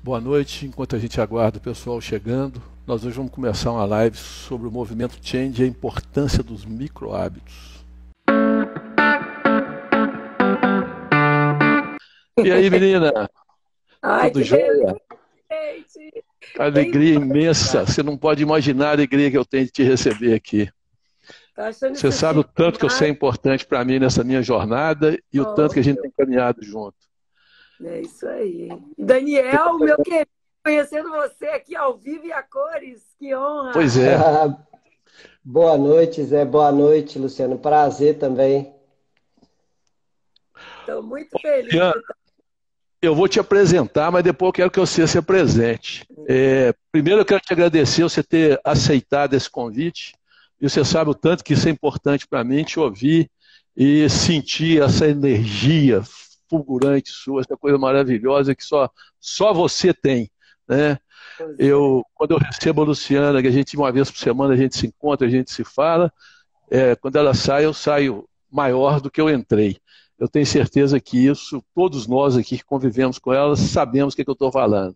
Boa noite. Enquanto a gente aguarda o pessoal chegando, nós hoje vamos começar uma live sobre o movimento Change e a importância dos micro-hábitos. E aí, menina? Ai, Tudo que jóia? delícia, gente! Alegria Então, imensa. Você não pode imaginar a alegria que eu tenho de te receber aqui. tô achando Você isso sabe o chique tanto que você é demais. importante para mim nessa minha jornada e o tanto Oh, que a gente meu, tem caminhado junto. é isso aí. Daniel, meu querido, conhecendo você aqui ao vivo e a cores, que Pois honra! é. Boa noite, Zé. Boa noite, Luciano. Prazer também. Estou muito feliz Ian, de estar eu vou te apresentar, mas depois eu quero que você se apresente. Primeiro eu quero te agradecer você ter aceitado esse convite. E você sabe o tanto que isso é importante para mim, te ouvir e sentir essa energia fulgurante sua, essa coisa maravilhosa que só você tem, né? com você. Quando eu recebo a Luciana, que a gente uma vez por semana a gente se encontra, a gente se fala, quando ela sai, eu saio maior do que eu entrei. Eu tenho certeza que isso, todos nós aqui que convivemos com ela, sabemos o que eu estou falando.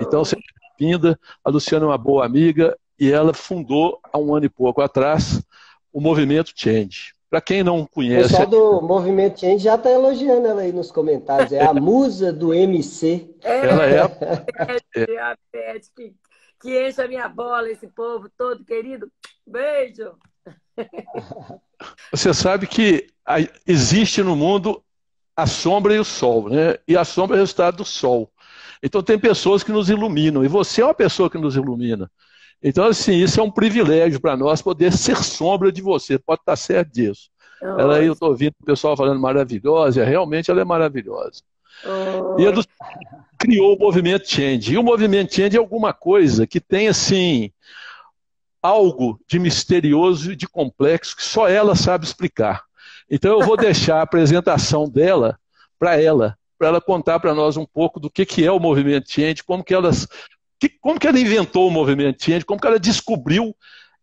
Então, seja Oh, bem-vinda. A Luciana é uma boa amiga e ela fundou, há um ano e pouco atrás, o movimento Change. Para quem não O conhece, pessoal do Movimento Change já está elogiando ela aí nos comentários. É a musa do MC. ela é, é. a Beth que enche a minha bola, esse povo todo querido. Beijo! Você sabe que existe no mundo a sombra e o sol, né? E a sombra é o resultado do sol. Então, tem pessoas que nos iluminam, e você é uma pessoa que nos ilumina. Então, assim, isso é um privilégio para nós poder ser sombra de você, pode estar certo disso. Ela aí, Oh, eu estou ouvindo o pessoal falando maravilhosa, realmente ela é maravilhosa. E ela oh, criou o movimento Change. E o movimento Change é alguma coisa que tem, assim, algo de misterioso e de complexo que só ela sabe explicar. Então, eu vou deixar a apresentação dela para ela contar para nós um pouco do que é o movimento Change, como que ela inventou o movimento Change, como que ela descobriu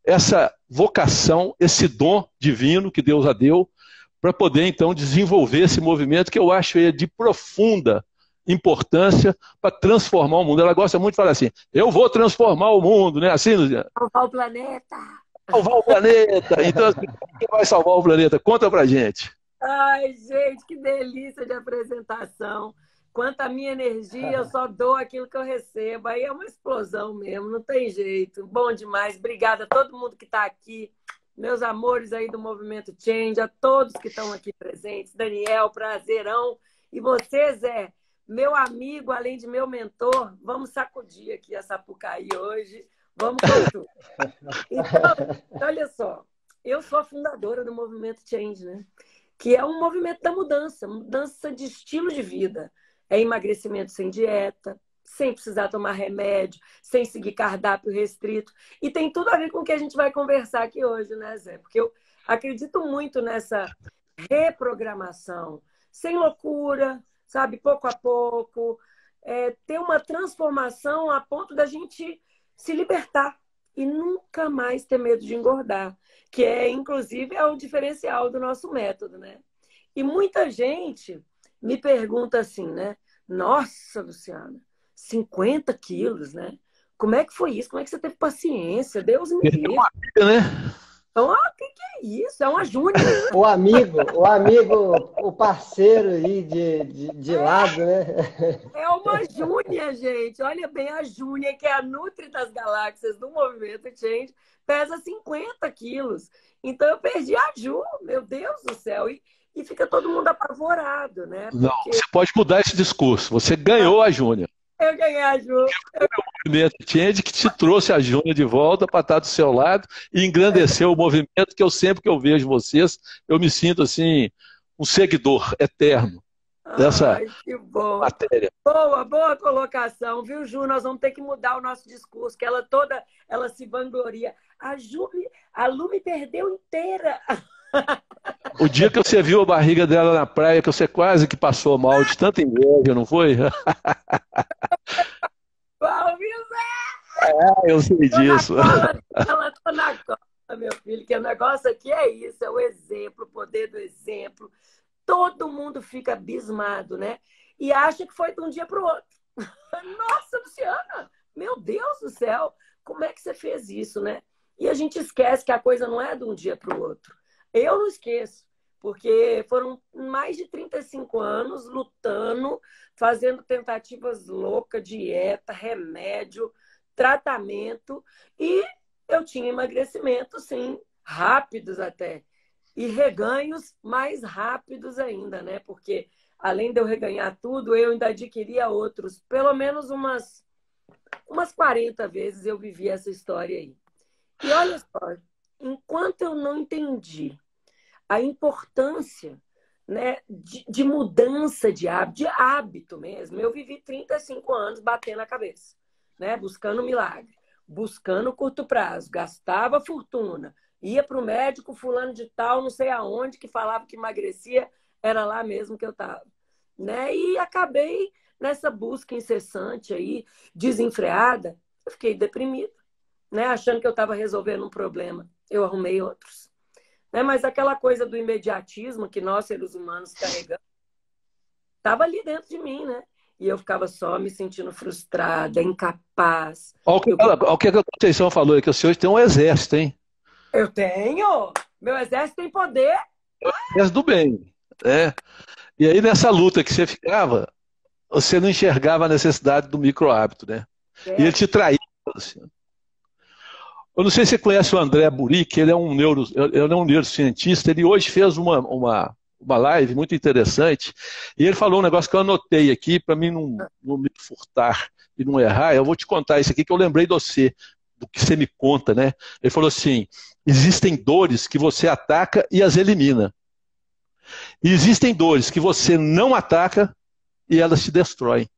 essa vocação, esse dom divino que Deus a deu, para poder então desenvolver esse movimento que eu acho de profunda importância para transformar o mundo. Ela gosta muito de falar assim: eu vou transformar o mundo, né? Assim, Luciana? salvar o planeta! Salvar o planeta. Então, assim, quem vai salvar o planeta? Conta pra gente. Ai, gente, que delícia de apresentação. Quanto à minha energia, eu só dou aquilo que eu recebo. Aí é uma explosão mesmo, não tem jeito. Bom demais. Obrigada a todo mundo que está aqui, meus amores aí do Movimento Change, a todos que estão aqui presentes. Daniel, prazerão. E você, Zé, meu amigo, além de meu mentor, vamos sacudir aqui a Sapucaí hoje. Vamos com tudo. Então, olha só, eu sou a fundadora do Movimento Change, né? Que é um movimento da mudança, mudança de estilo de vida. É emagrecimento sem dieta, sem precisar tomar remédio, sem seguir cardápio restrito. E tem tudo a ver com o que a gente vai conversar aqui hoje, né, Zé? Porque eu acredito muito nessa reprogramação, sem loucura, sabe, pouco a pouco, ter uma transformação a ponto da gente se libertar e nunca mais ter medo de engordar, que inclusive, é o diferencial do nosso método, né? E muita gente me pergunta assim, né? Nossa, Luciana, 50 quilos, né? Como é que foi isso? Como é que você teve paciência? Deus me Perdeu livre. uma vida, né? Então, o que é isso? É uma júnia. O parceiro aí de lado, né? É uma Júnia, gente. Olha bem, a Júnia, que é a Nutri das Galáxias do Movimento Change, pesa 50 quilos. Então eu perdi a Ju, meu Deus do céu. E fica todo mundo apavorado, né? Não, Porque você pode mudar esse discurso. Você ganhou a Júnior. eu ganhei a Ju. O movimento Change que te trouxe a Júnior de volta para estar do seu lado e engrandeceu o movimento que eu sempre que eu vejo vocês, eu me sinto assim, um seguidor eterno dessa Ai, que bom. matéria. Boa colocação, viu, Ju? Nós vamos ter que mudar o nosso discurso, que ela se vangloria. A Lu me perdeu inteira. O dia que você viu a barriga dela na praia, que você quase que passou mal de tanta inveja, não foi? Qual, viu? Eu sei Tô na disso. cola dela, tô na cola, meu filho, que o negócio aqui é isso, é o exemplo, o poder do exemplo. Todo mundo fica abismado, né? E acha que foi de um dia para o outro. céu, como é que você fez isso, né? E a gente esquece que a coisa não é de um dia para o outro. Eu não esqueço, porque foram mais de 35 anos lutando, fazendo tentativas loucas, dieta, remédio, tratamento, e eu tinha emagrecimento, sim, rápidos até, e reganhos mais rápidos ainda, né? Porque além de eu reganhar tudo, eu ainda adquiria outros. Pelo menos umas 40 vezes eu vivi essa história aí. E olha só, enquanto eu não entendi a importância, né, de mudança de hábito mesmo, eu vivi 35 anos batendo a cabeça, né, buscando milagre, buscando curto prazo, gastava fortuna, ia para o médico fulano de tal, não sei aonde, que falava que emagrecia, era lá mesmo que eu estava, né, e acabei nessa busca incessante aí, desenfreada, eu fiquei deprimida, né, achando que eu estava resolvendo um problema, eu arrumei outros. Né? Mas aquela coisa do imediatismo que nós, seres humanos, carregamos, estava ali dentro de mim, né? E eu ficava só me sentindo frustrada, incapaz. Olha o que a Conceição falou, é que o senhor tem um exército, hein? Eu tenho! Meu exército tem poder! Exército do bem, né? E aí, nessa luta que você ficava, você não enxergava a necessidade do micro hábito, né? E ele te traía, assim. Eu não sei se você conhece o André Buric, ele é um neurocientista, ele hoje fez uma live muito interessante, e ele falou um negócio que eu anotei aqui, para mim não me furtar e não errar, eu vou te contar isso aqui que eu lembrei de você, do que você me conta, né? Ele falou assim, existem dores que você ataca e as elimina. E existem dores que você não ataca e elas te destroem.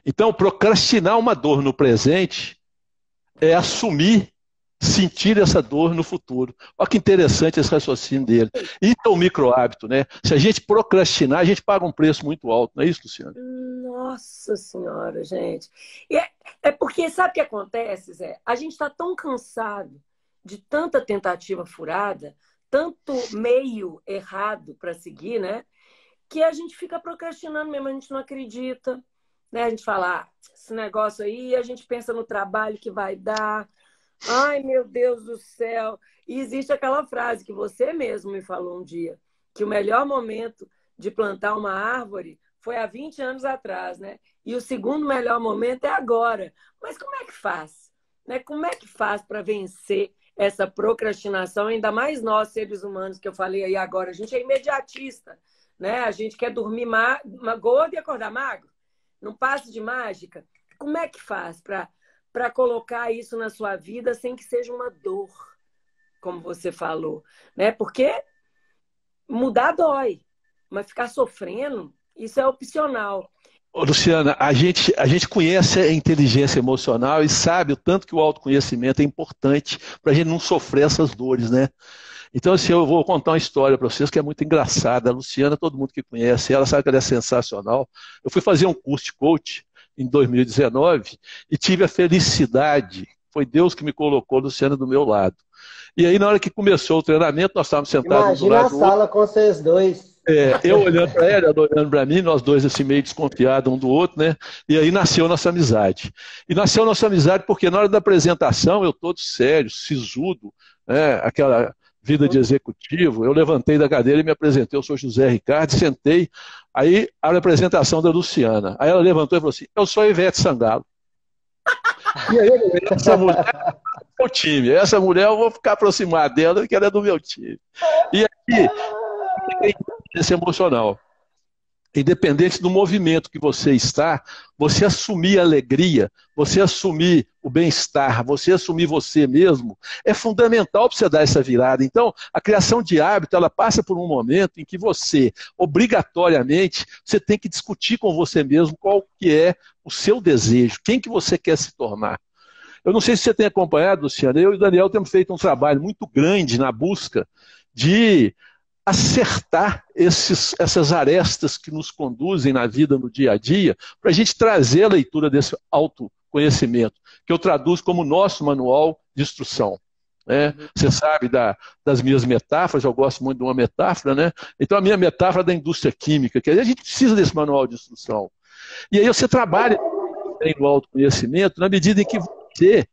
Então, procrastinar uma dor no presente é assumir, sentir essa dor no futuro. Olha que interessante esse raciocínio dele. Isso é um micro hábito, né? Se a gente procrastinar, a gente paga um preço muito alto, não é isso, Luciana? Nossa Senhora, gente. E é porque, sabe o que acontece, Zé? A gente está tão cansado de tanta tentativa furada, tanto meio errado para seguir, né? Que a gente fica procrastinando mesmo, a gente não acredita. Né? A gente fala, esse negócio aí, a gente pensa no trabalho que vai dar. Ai, meu Deus do céu. E existe aquela frase que você mesmo me falou um dia, que o melhor momento de plantar uma árvore foi há 20 anos atrás, né? E o segundo melhor momento é agora. Mas como é que faz? Né? Como é que faz para vencer essa procrastinação? Ainda mais nós, seres humanos, que eu falei aí agora, a gente é imediatista, né? A gente quer dormir gordo e acordar magro. Não passe de mágica. Como é que faz para colocar isso na sua vida sem que seja uma dor, como você falou? Né? Porque mudar dói, mas ficar sofrendo, isso é opcional. Ô, Luciana, a gente conhece a inteligência emocional e sabe o tanto que o autoconhecimento é importante para a gente não sofrer essas dores, né? Então, assim, eu vou contar uma história para vocês que é muito engraçada. A Luciana, todo mundo que conhece ela sabe que ela é sensacional. Eu fui fazer um curso de coach em 2019 e tive a felicidade, foi Deus que me colocou a Luciana do meu lado. E aí, na hora que começou o treinamento, nós estávamos sentados do lado do outro. Imagina a sala com vocês dois. Eu olhando para ela, ela olhando para mim, nós dois assim meio desconfiados um do outro, né? E aí nasceu nossa amizade. E nasceu nossa amizade porque na hora da apresentação, eu todo sério, sisudo, né? Aquela vida de executivo, eu levantei da cadeira e me apresentei, eu sou José Ricardo, sentei, aí a apresentação da Luciana. Aí ela levantou e falou assim, eu sou a Ivete Sangalo. E aí, essa mulher é do meu time, essa mulher eu vou ficar aproximado dela, porque ela é do meu time. E aí, tem inteligência emocional. Independente do movimento que você está, você assumir a alegria, você assumir o bem-estar, você assumir você mesmo, é fundamental para você dar essa virada. Então, a criação de hábito, ela passa por um momento em que você, obrigatoriamente, você tem que discutir com você mesmo qual que é o seu desejo, quem que você quer se tornar. Eu não sei se você tem acompanhado, Luciana, eu e o Daniel temos feito um trabalho muito grande na busca de acertar essas arestas que nos conduzem na vida, no dia a dia, para a gente trazer a leitura desse autoconhecimento, que eu traduzo como nosso manual de instrução. Né? Você sabe das minhas metáforas, eu gosto muito de uma metáfora, né? Então a minha metáfora é da indústria química, que a gente precisa desse manual de instrução. E aí você trabalha no autoconhecimento na medida em que MMC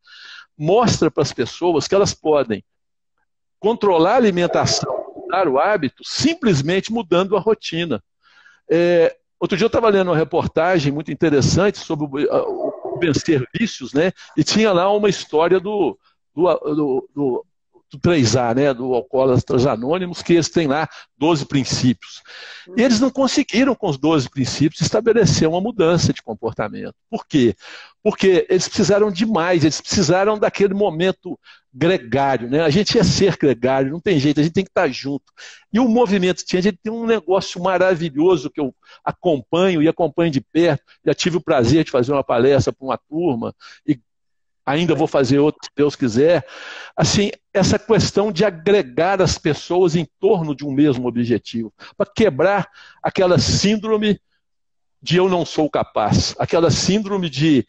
mostra para as pessoas que elas podem controlar a alimentação, mudar o hábito, simplesmente mudando a rotina. Outro dia eu estava lendo uma reportagem muito interessante sobre o vencer vícios, né? E tinha lá uma história do 3A, né, do Alcoólatras Anônimos, que eles têm lá 12 princípios. E eles não conseguiram, com os 12 princípios, estabelecer uma mudança de comportamento. Por quê? Porque eles precisaram de mais, eles precisaram daquele momento gregário, né? A gente é ser gregário, não tem jeito, a gente tem que estar junto. E o movimento Change tem um negócio maravilhoso que eu acompanho e acompanho de perto. Já tive o prazer de fazer uma palestra para uma turma e ainda vou fazer outro, se Deus quiser. Assim, essa questão de agregar as pessoas em torno de um mesmo objetivo, para quebrar aquela síndrome de eu não sou capaz, aquela síndrome de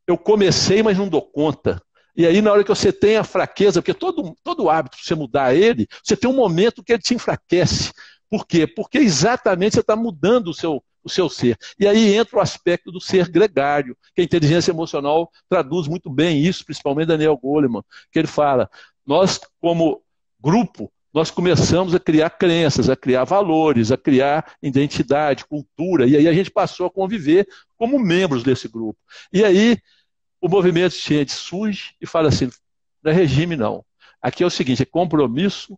eu comecei, mas não dou conta. E aí, na hora que você tem a fraqueza, porque todo hábito, para você mudar ele, você tem um momento que ele te enfraquece. Por quê? Porque exatamente você está mudando o seu ser. E aí entra o aspecto do ser gregário, que a inteligência emocional traduz muito bem isso, principalmente Daniel Goleman, que ele fala, nós como grupo, nós começamos a criar crenças, a criar valores, a criar identidade, cultura, e aí a gente passou a conviver como membros desse grupo. E aí o movimento Change surge e fala assim, não é regime não, aqui é o seguinte, é compromisso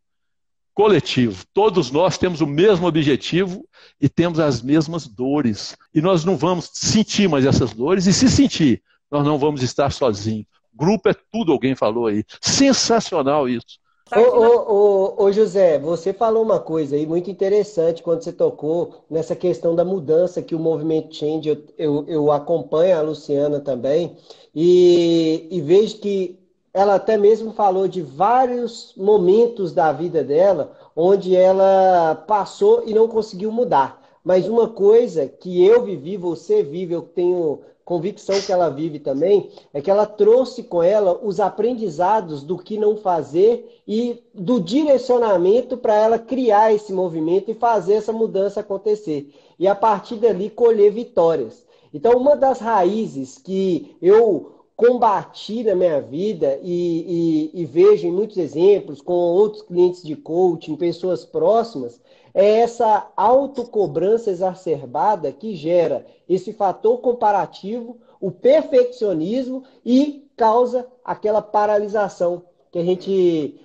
coletivo. Todos nós temos o mesmo objetivo e temos as mesmas dores. E nós não vamos sentir mais essas dores, e se sentir, nós não vamos estar sozinhos. Grupo é tudo, alguém falou aí. Sensacional isso. Ô, José, você falou uma coisa aí muito interessante quando você tocou nessa questão da mudança que o movimento Change, eu acompanho a Luciana também, e vejo que ela até mesmo falou de vários momentos da vida dela onde ela passou e não conseguiu mudar. Mas uma coisa que eu vivi, você vive, eu tenho convicção que ela vive também, é que ela trouxe com ela os aprendizados do que não fazer e do direcionamento para ela criar esse movimento e fazer essa mudança acontecer. E a partir dali colher vitórias. Então, uma das raízes que eu combati na minha vida e vejo em muitos exemplos com outros clientes de coaching, pessoas próximas, é essa autocobrança exacerbada que gera esse fator comparativo, o perfeccionismo e causa aquela paralisação que a gente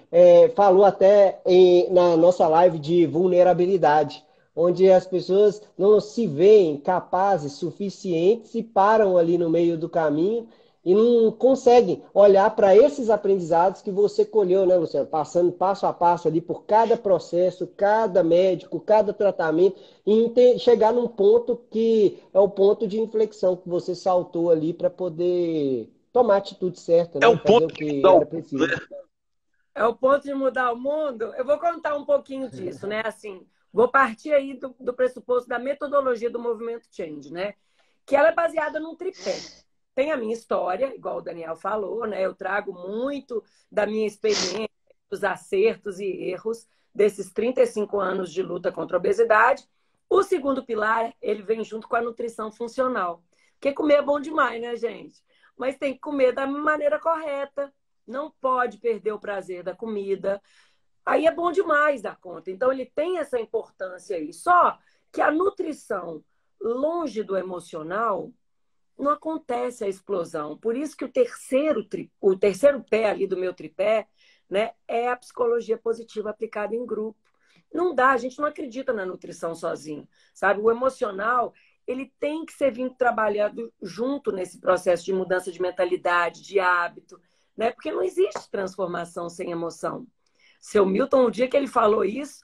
falou até na nossa live de vulnerabilidade, onde as pessoas não se veem capazes, suficientes e param ali no meio do caminho e não conseguem olhar para esses aprendizados que você colheu, né, Luciano? Passando passo a passo ali por cada processo, cada médico, cada tratamento, e chegar num ponto que é o ponto de inflexão que você saltou ali para poder tomar a atitude certa, né? É um Fazer ponto o que que dá era o... preciso. É o ponto de mudar o mundo? Eu vou contar um pouquinho disso, né? Assim, vou partir aí do pressuposto da metodologia do movimento Change, né? Que ela é baseada num tripé. Tem a minha história, igual o Daniel falou, né? Eu trago muito da minha experiência, dos acertos e erros desses 35 anos de luta contra a obesidade. O segundo pilar, ele vem junto com a nutrição funcional. Porque comer é bom demais, né, gente? Mas tem que comer da maneira correta. Não pode perder o prazer da comida. Aí é bom demais da conta. Então, ele tem essa importância aí. Só que a nutrição, longe do emocional, não acontece a explosão. Por isso que o terceiro pé ali do meu tripé, né, é a psicologia positiva aplicada em grupo. Não dá, a gente não acredita na nutrição sozinho, sabe? O emocional, ele tem que ser vindo trabalhado junto nesse processo de mudança de mentalidade, de hábito, né? Porque não existe transformação sem emoção. Seu Milton, o dia que ele falou isso,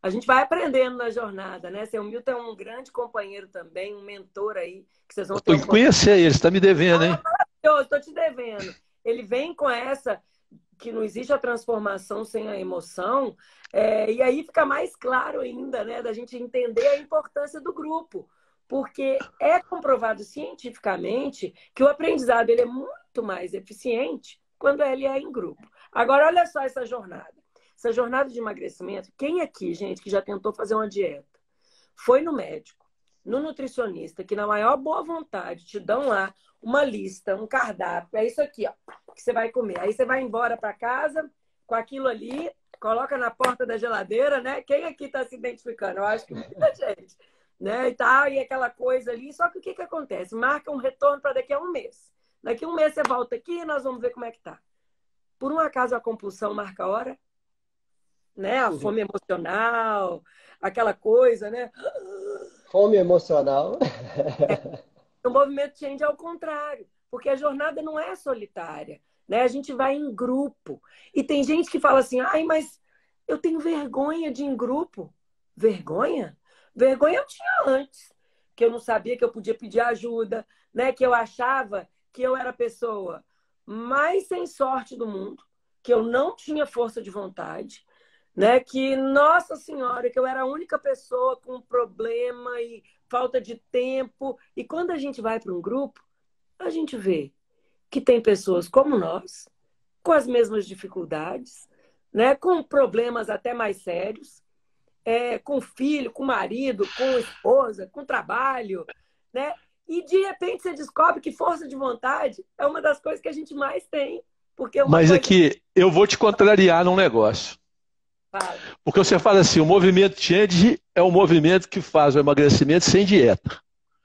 a gente vai aprendendo na jornada, né? Seu Milton é um grande companheiro também, um mentor aí, que vocês vão ter Estou conhecer ele, você está me devendo, hein? Eu estou te devendo. Ele vem com essa que não existe a transformação sem a emoção, e aí fica mais claro ainda, né, da gente entender a importância do grupo, porque é comprovado cientificamente que o aprendizado ele é muito mais eficiente quando ele é em grupo. Agora, olha só essa jornada. Essa jornada de emagrecimento, quem aqui, gente, que já tentou fazer uma dieta, foi no médico, no nutricionista, que na maior boa vontade te dão lá uma lista, um cardápio, é isso aqui, ó, que você vai comer. Aí você vai embora para casa com aquilo ali, coloca na porta da geladeira, né? Quem aqui está se identificando? Eu acho que muita gente, né? E aquela coisa ali. Só que o que que acontece? Marca um retorno para daqui a um mês. Daqui a um mês você volta aqui e nós vamos ver como é que tá. Por um acaso a compulsão marca a hora? Né? A fome emocional, aquela coisa, né? Fome emocional. O movimento change é o contrário, porque a jornada não é solitária, né? A gente vai em grupo. E tem gente que fala assim, ai, mas eu tenho vergonha de ir em grupo. Vergonha? Vergonha eu tinha antes, que eu não sabia que eu podia pedir ajuda, né? Que eu achava que eu era a pessoa mais sem sorte do mundo, que eu não tinha força de vontade, né? Que, nossa senhora, que eu era a única pessoa com problema e falta de tempo. E quando a gente vai para um grupo, a gente vê que tem pessoas como nós, com as mesmas dificuldades, né? Com problemas até mais sérios, com filho, com marido, com esposa, com trabalho, né? E de repente você descobre que força de vontade é uma das coisas que a gente mais tem. Porque uma Mas coisa... aqui, eu vou te contrariar num negócio. Fala. Porque você fala assim, o movimento Change é um movimento que faz o emagrecimento sem dieta.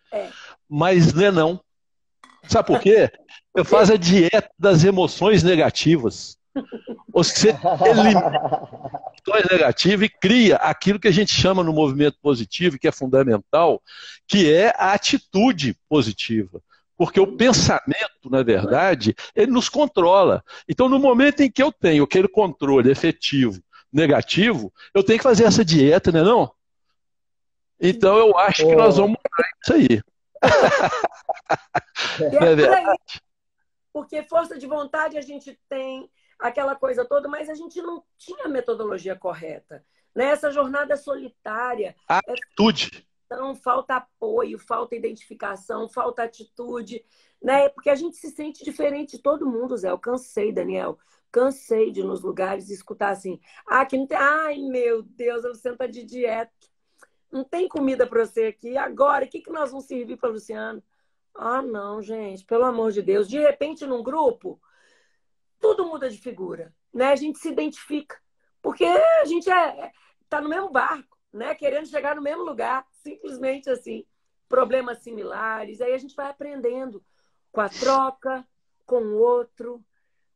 É. Mas não é não. Sabe por quê? Você faz a dieta das emoções negativas. Ou seja, você elimina as emoções negativas e cria aquilo que a gente chama no movimento positivo, que é fundamental, que é a atitude positiva. Porque o pensamento, na verdade, ele nos controla. Então, no momento em que eu tenho aquele controle efetivo, negativo, eu tenho que fazer essa dieta, né, não? Então, eu acho que nós vamos mudar isso aí. Não é verdade? Porque força de vontade a gente tem, aquela coisa toda, mas a gente não tinha a metodologia correta. Né? Essa jornada solitária. Atitude. Então, falta apoio, falta identificação, falta atitude. Né? Porque a gente se sente diferente de todo mundo, Zé. Eu cansei, Daniel. Cansei de ir nos lugares e escutar assim. Aqui não tem. Ai, meu Deus, a Luciana tá de dieta. Não tem comida para você aqui. Agora, o que nós vamos servir para Luciano? Ah, não, gente, pelo amor de Deus. De repente, num grupo, tudo muda de figura, né? A gente se identifica, porque a gente tá no mesmo barco, né? Querendo chegar no mesmo lugar, simplesmente assim. Problemas similares, aí a gente vai aprendendo com a troca, com o outro,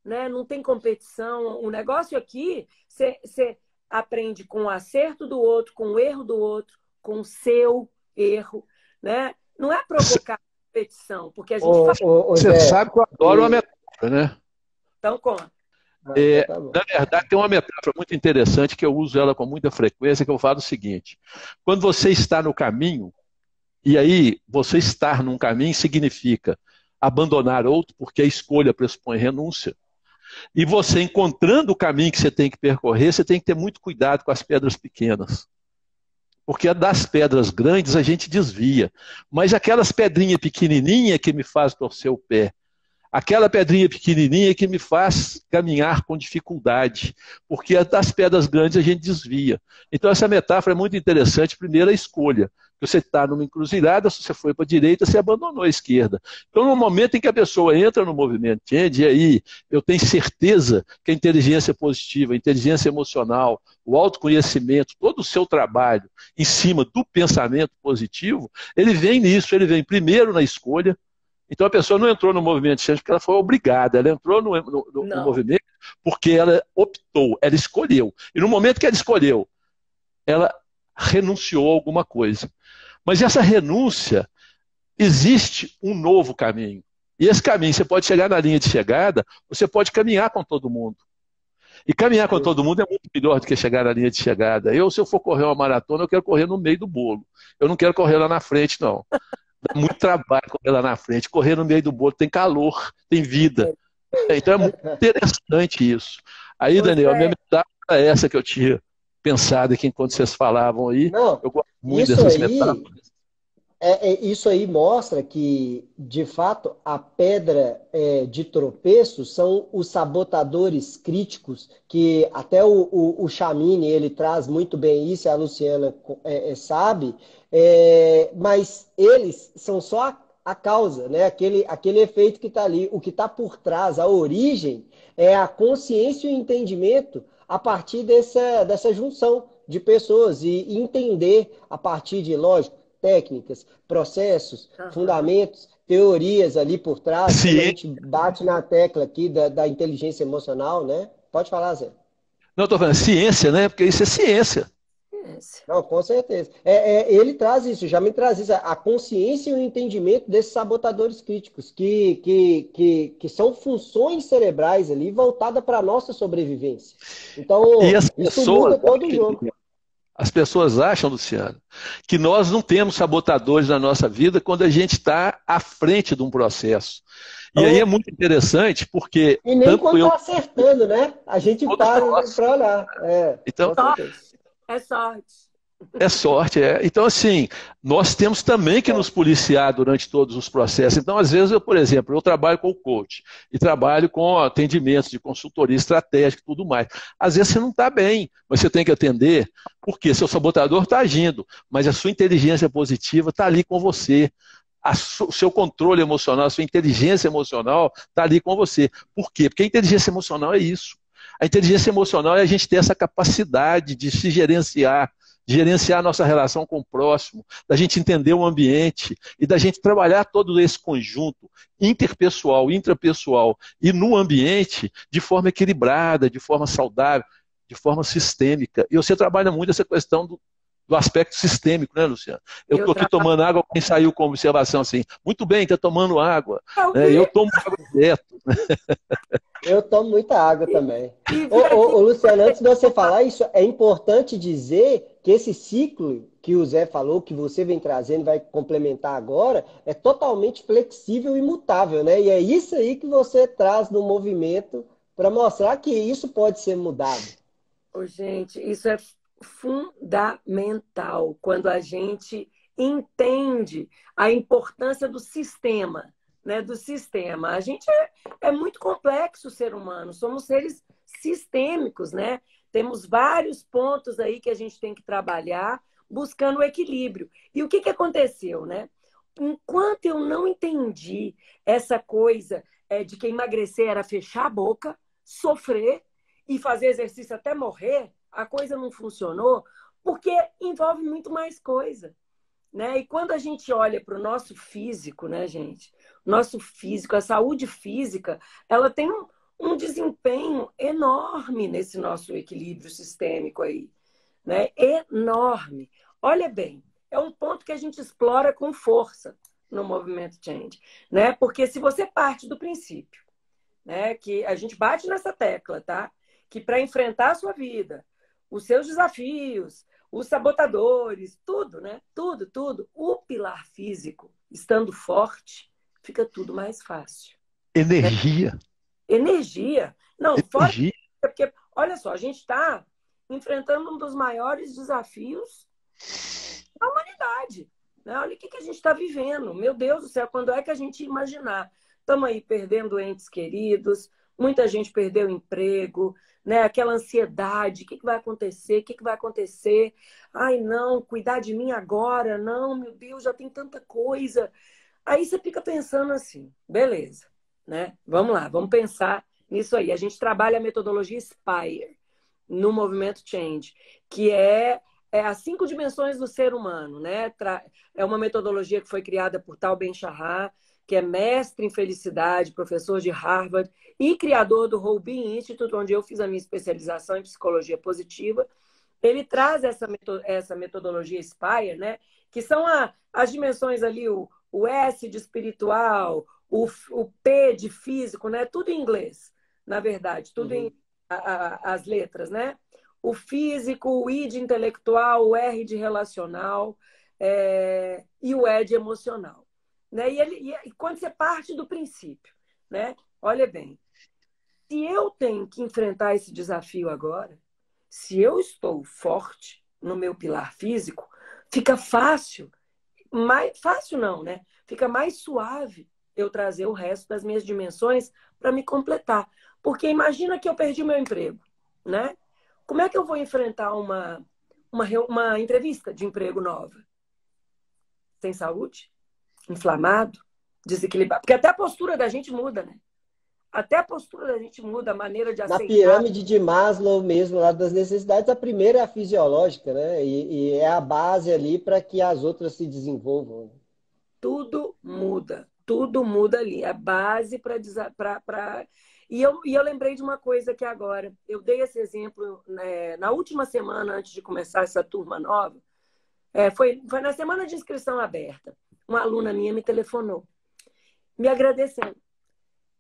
né? Não tem competição. O negócio aqui, você aprende com o acerto do outro, com o erro do outro, com o seu erro, né? Não é provocar competição, porque a gente faz... Você sabe que eu adoro uma metáfora, né? Então, conta. Na verdade, tem uma metáfora muito interessante que eu uso ela com muita frequência, que eu falo o seguinte: quando você está no caminho, e aí você estar num caminho significa abandonar outro, porque a escolha pressupõe renúncia, e você encontrando o caminho que você tem que percorrer, você tem que ter muito cuidado com as pedras pequenas. Porque das pedras grandes a gente desvia. Mas aquelas pedrinhas pequenininhas que me faz torcer o pé, aquela pedrinha pequenininha que me faz caminhar com dificuldade, porque das pedras grandes a gente desvia. Então essa metáfora é muito interessante. Primeiro, a escolha. Você está numa encruzilhada, se você foi para a direita, você abandonou a esquerda. Então, no momento em que a pessoa entra no movimento Change, e aí eu tenho certeza que a inteligência positiva, a inteligência emocional, o autoconhecimento, todo o seu trabalho em cima do pensamento positivo, ele vem nisso, ele vem primeiro na escolha. Então a pessoa não entrou no movimento Change porque ela foi obrigada, ela entrou no movimento porque ela optou, ela escolheu. E no momento que ela escolheu, ela renunciou a alguma coisa. Mas essa renúncia, existe um novo caminho. E esse caminho, você pode chegar na linha de chegada, você pode caminhar com todo mundo. E caminhar com todo mundo é muito melhor do que chegar na linha de chegada. Se eu for correr uma maratona, eu quero correr no meio do bolo. Eu não quero correr lá na frente, não. Dá muito trabalho correr lá na frente. Correr no meio do bolo tem calor, tem vida. Então é muito interessante isso. Aí, Daniel, a minha metáfora é essa que eu tinha pensado aqui enquanto vocês falavam aí. Não, eu gosto muito dessas metáforas. Isso aí mostra que, de fato, a pedra de tropeço são os sabotadores críticos, que até o Chamini, ele traz muito bem isso, a Luciana sabe, mas eles são só a causa, né? Aquele efeito que está ali. O que está por trás, a origem, é a consciência e o entendimento a partir dessa junção de pessoas e entender a partir de, lógico, técnicas, processos, Aham. fundamentos, teorias ali por trás, como a Ciência. gente bate na tecla aqui da inteligência emocional, né? Pode falar, Zé. Não, estou falando ciência, né? Porque isso é ciência. Esse. Não, com certeza. Ele traz isso, já me traz isso, a consciência e o entendimento desses sabotadores críticos, que são funções cerebrais ali voltadas para a nossa sobrevivência. E Então, as isso pessoas, muda todo o jogo. as pessoas acham, Luciano, que nós não temos sabotadores na nossa vida quando a gente está à frente de um processo. E aí é Então, muito interessante, porque e nem tanto quando eu está acertando, né? A gente quanto para nós. para olhar. Então, Com certeza. É sorte. é sorte, é. Então, assim, nós temos também que nos Sorte. policiar durante todos os processos. Então, às vezes, eu, por exemplo, eu trabalho com o coach e trabalho com atendimentos de consultoria estratégica e tudo mais. Às vezes você não está bem, mas você tem que atender, porque seu sabotador está agindo, mas a sua inteligência positiva está ali com você. O seu controle emocional, a sua inteligência emocional está ali com você. Por quê? Porque a inteligência emocional é isso. A inteligência emocional é a gente ter essa capacidade de se gerenciar, de gerenciar a nossa relação com o próximo, da gente entender o ambiente e da gente trabalhar todo esse conjunto interpessoal, intrapessoal e no ambiente de forma equilibrada, de forma saudável, de forma sistêmica. E você trabalha muito essa questão do aspecto sistêmico, né, Luciano? Eu Eu estou aqui trabalho. tomando água, quem saiu com observação assim, muito bem, está tomando água, Eu né? Eu vi, tomo água direto. Eu tomo muita água também. e Ô, vi aqui. Luciano, antes de você falar isso, é importante dizer que esse ciclo que o Zé falou, que você vem trazendo, vai complementar agora, é totalmente flexível e mutável, né? E é isso aí que você traz no movimento para mostrar que isso pode ser mudado. Ô, gente, isso é fundamental quando a gente entende a importância do sistema, né? Do sistema. A gente é muito complexo o ser humano, somos seres sistêmicos, né? Temos vários pontos aí que a gente tem que trabalhar buscando o equilíbrio. E o que que aconteceu, né? Enquanto eu não entendi essa coisa de que emagrecer era fechar a boca, sofrer e fazer exercício até morrer, a coisa não funcionou, porque envolve muito mais coisa. Né? E quando a gente olha para o nosso físico, né, gente? Nosso físico, a saúde física, ela tem um desempenho enorme nesse nosso equilíbrio sistêmico aí, né? Enorme. Olha bem, é um ponto que a gente explora com força no movimento Change, né? Porque se você parte do princípio, né, que a gente bate nessa tecla, tá? Que para enfrentar a sua vida, os seus desafios, os sabotadores, tudo, né? Tudo, tudo. O pilar físico, estando forte, fica tudo mais fácil. Né? Energia, Energia. Não, fora energia. porque, olha só, a gente está enfrentando um dos maiores desafios da humanidade. Né? Olha o que a gente está vivendo. Meu Deus do céu, quando é que a gente ia imaginar? Estamos aí perdendo entes queridos, muita gente perdeu o emprego, né? Aquela ansiedade, o que vai acontecer? O que vai acontecer? Ai, não, cuidar de mim agora, não, meu Deus, já tem tanta coisa. Aí você fica pensando assim, beleza, né? Vamos lá, vamos pensar nisso aí. A gente trabalha a metodologia SPIRE no movimento Change, que é as 5 dimensões do ser humano, né? É uma metodologia que foi criada por Tal Ben-Shahar, que é mestre em felicidade, professor de Harvard e criador do Wellbeing Institute, onde eu fiz a minha especialização em psicologia positiva. Ele traz essa metodologia SPIRE, né? Que são as dimensões ali, o S de espiritual, o P de físico, né? Tudo em inglês, na verdade, tudo em Uhum. as letras, né? O físico, o I de intelectual, o R de relacional e o E de emocional. Né? E quando você parte do princípio, né? Olha bem, se eu tenho que enfrentar esse desafio agora, se eu estou forte no meu pilar físico, fica fácil mais fácil não, né? Fica mais suave eu trazer o resto das minhas dimensões para me completar. Porque imagina que eu perdi meu emprego, né? Como é que eu vou enfrentar uma entrevista de emprego nova? Sem saúde? Inflamado? Desequilibrado? Porque até a postura da gente muda, né? Até a postura da gente muda, a maneira de Na aceitar. pirâmide de Maslow mesmo, lá das necessidades, a primeira é a fisiológica, né? E é a base ali para que as outras se desenvolvam. Tudo muda ali. A base para. E eu lembrei de uma coisa que agora, eu dei esse exemplo, né, na última semana, antes de começar essa turma nova, foi na semana de inscrição aberta. Uma aluna minha me telefonou, me agradecendo.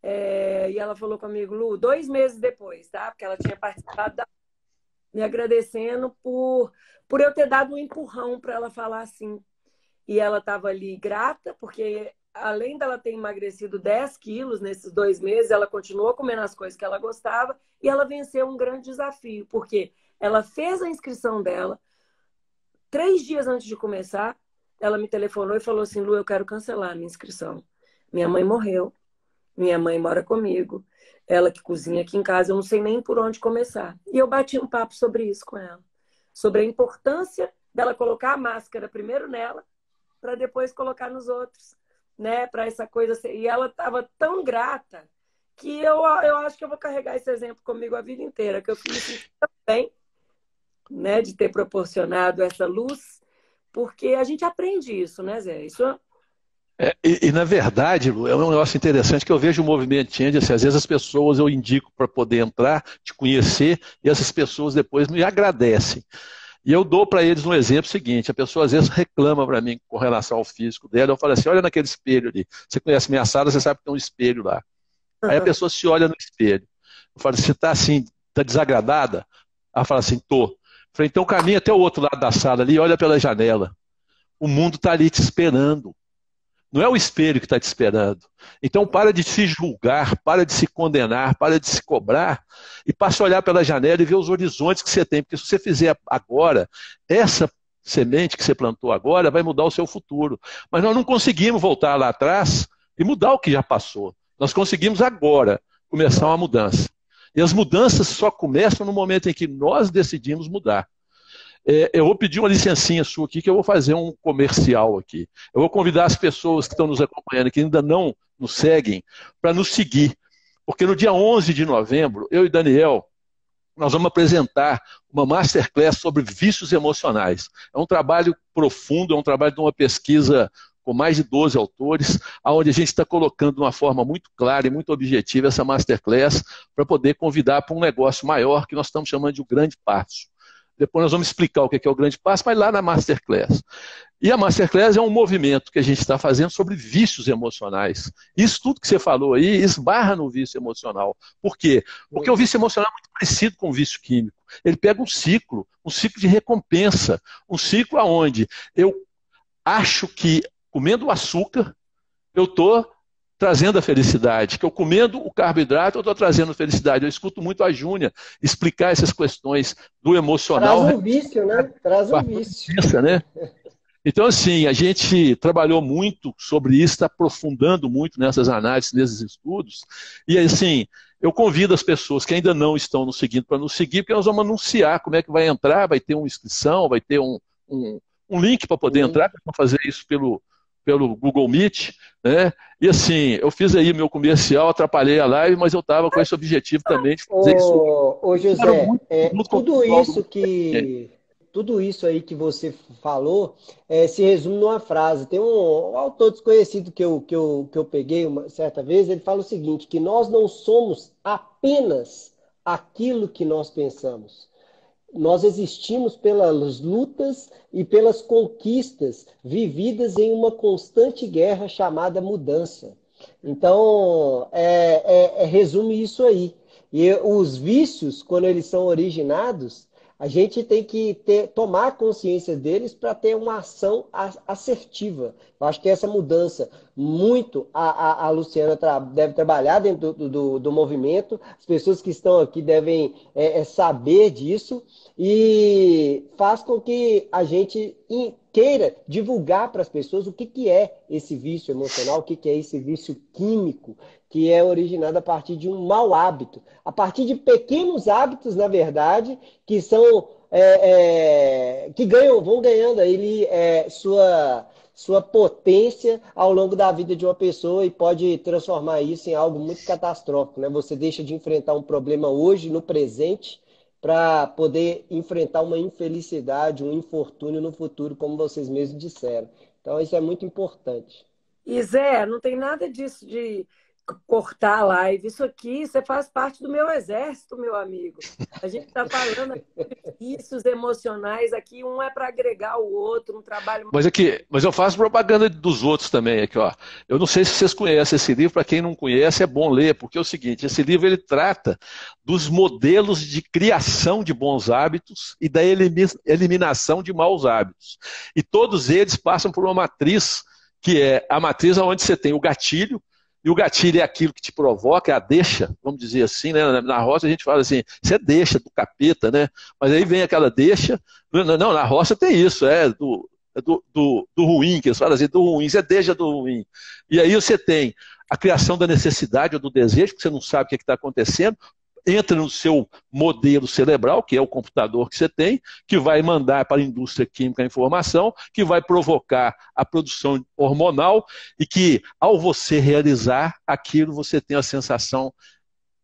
E ela falou comigo, Lu, 2 meses depois, tá? Porque ela tinha participado me agradecendo por eu ter dado um empurrão para ela falar assim. E ela estava ali grata, porque além dela ter emagrecido 10 quilos nesses 2 meses, ela continuou comendo as coisas que ela gostava e ela venceu um grande desafio, porque ela fez a inscrição dela, 3 dias antes de começar, ela me telefonou e falou assim, Lu, eu quero cancelar a minha inscrição. Minha mãe morreu, minha mãe mora comigo, ela que cozinha aqui em casa, eu não sei nem por onde começar. E eu bati um papo sobre isso com ela, sobre a importância dela colocar a máscara primeiro nela, para depois colocar nos outros, né? Para essa coisa ser... E ela estava tão grata que eu acho que eu vou carregar esse exemplo comigo a vida inteira, que eu fiz tão bem, né? De ter proporcionado essa luz, porque a gente aprende isso, né, Zé? Isso Na verdade, Lu, é um negócio interessante que eu vejo o movimento Change, assim, às vezes as pessoas eu indico para poder entrar, te conhecer, e essas pessoas depois me agradecem. E eu dou para eles um exemplo seguinte: a pessoa às vezes reclama para mim com relação ao físico dela, eu falo assim, olha naquele espelho ali, você conhece minha sala, você sabe que tem um espelho lá. Aí a pessoa se olha no espelho, eu falo, você está assim, está desagradada? Ela fala assim, tô. Eu falei, então caminha até o outro lado da sala ali, olha pela janela, o mundo está ali te esperando. Não é o espelho que está te esperando. Então para de se julgar, para de se condenar, para de se cobrar e passa a olhar pela janela e ver os horizontes que você tem. Porque se você fizer agora, essa semente que você plantou agora vai mudar o seu futuro. Mas nós não conseguimos voltar lá atrás e mudar o que já passou. Nós conseguimos agora começar uma mudança. E as mudanças só começam no momento em que nós decidimos mudar. Eu vou pedir uma licencinha sua aqui, que eu vou fazer um comercial aqui. Eu vou convidar as pessoas que estão nos acompanhando, que ainda não nos seguem, para nos seguir. Porque no dia 11 de novembro, eu e Daniel, nós vamos apresentar uma masterclass sobre vícios emocionais. É um trabalho profundo, é um trabalho de uma pesquisa com mais de 12 autores, onde a gente está colocando de uma forma muito clara e muito objetiva essa masterclass para poder convidar para um negócio maior que nós estamos chamando de o grande passo. Depois nós vamos explicar o que é o grande passo, mas lá na Masterclass. E a Masterclass é um movimento que a gente está fazendo sobre vícios emocionais. Isso tudo que você falou aí esbarra no vício emocional. Por quê? Porque o vício emocional é muito parecido com o vício químico. Ele pega um ciclo de recompensa, um ciclo onde eu acho que comendo açúcar eu estou trazendo a felicidade, que eu comendo o carboidrato, eu estou trazendo felicidade. Eu escuto muito a Júnia explicar essas questões do emocional. Traz um vício, né? Traz um vício. Né? Então, assim, a gente trabalhou muito sobre isso, está aprofundando muito nessas análises, nesses estudos. E, assim, eu convido as pessoas que ainda não estão nos seguindo para nos seguir, porque nós vamos anunciar como é que vai entrar, vai ter uma inscrição, vai ter um link para poder entrar, para fazer isso pelo Google Meet, né? E assim, eu fiz aí meu comercial, atrapalhei a live, mas eu estava com esse objetivo também de fazer isso. Ô José, tudo isso aí que você falou se resume numa frase. Tem um autor desconhecido que eu peguei uma certa vez, ele fala o seguinte, que nós não somos apenas aquilo que nós pensamos. Nós existimos pelas lutas e pelas conquistas vividas em uma constante guerra chamada mudança. Então, resume isso aí. E os vícios, quando eles são originados, a gente tem que tomar consciência deles para ter uma ação assertiva. Eu acho que essa mudança, muito a Luciana deve trabalhar dentro do movimento, as pessoas que estão aqui devem saber disso, e faz com que a gente queira divulgar para as pessoas o que, que é esse vício emocional, o que, que é esse vício químico, que é originado a partir de um mau hábito, a partir de pequenos hábitos, na verdade, que são que vão ganhando aí sua potência ao longo da vida de uma pessoa e pode transformar isso em algo muito catastrófico, né? Você deixa de enfrentar um problema hoje, no presente, para poder enfrentar uma infelicidade, um infortúnio no futuro, como vocês mesmos disseram. Então, isso é muito importante. E Zé, não tem nada disso de cortar a live. Isso aqui, você faz parte do meu exército, meu amigo. A gente está falando de vícios emocionais aqui, um é para agregar o outro, um trabalho... Mas eu faço propaganda dos outros também aqui, ó. Eu não sei se vocês conhecem esse livro, para quem não conhece é bom ler, porque é o seguinte, esse livro ele trata dos modelos de criação de bons hábitos e da eliminação de maus hábitos. E todos eles passam por uma matriz, que é a matriz onde você tem o gatilho, e o gatilho é aquilo que te provoca, é a deixa, vamos dizer assim, né? Na roça a gente fala assim, você é deixa do capeta, né? Mas aí vem aquela deixa, não, na roça tem isso, do ruim, que eles falam assim, do ruim, você deixa do ruim. E aí você tem a criação da necessidade ou do desejo, que você não sabe o que está acontecendo, entra no seu modelo cerebral, que é o computador que você tem, que vai mandar para a indústria química a informação, que vai provocar a produção hormonal e que, ao você realizar aquilo, você tem a sensação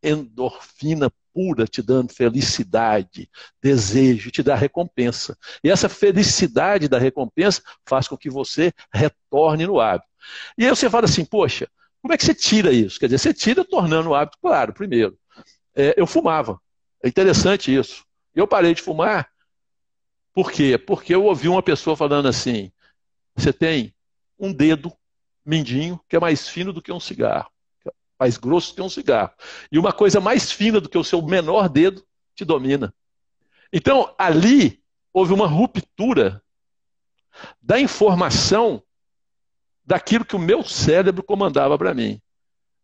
endorfina pura, te dando felicidade, desejo, te dá recompensa. E essa felicidade da recompensa faz com que você retorne no hábito. E aí você fala assim, poxa, como é que você tira isso? Quer dizer, você tira tornando o hábito claro, primeiro. Eu fumava. É interessante isso. Eu parei de fumar. Por quê? Porque eu ouvi uma pessoa falando assim, você tem um dedo mindinho que é mais fino do que um cigarro, mais grosso do que um cigarro. E uma coisa mais fina do que o seu menor dedo te domina. Então, ali houve uma ruptura da informação daquilo que o meu cérebro comandava para mim.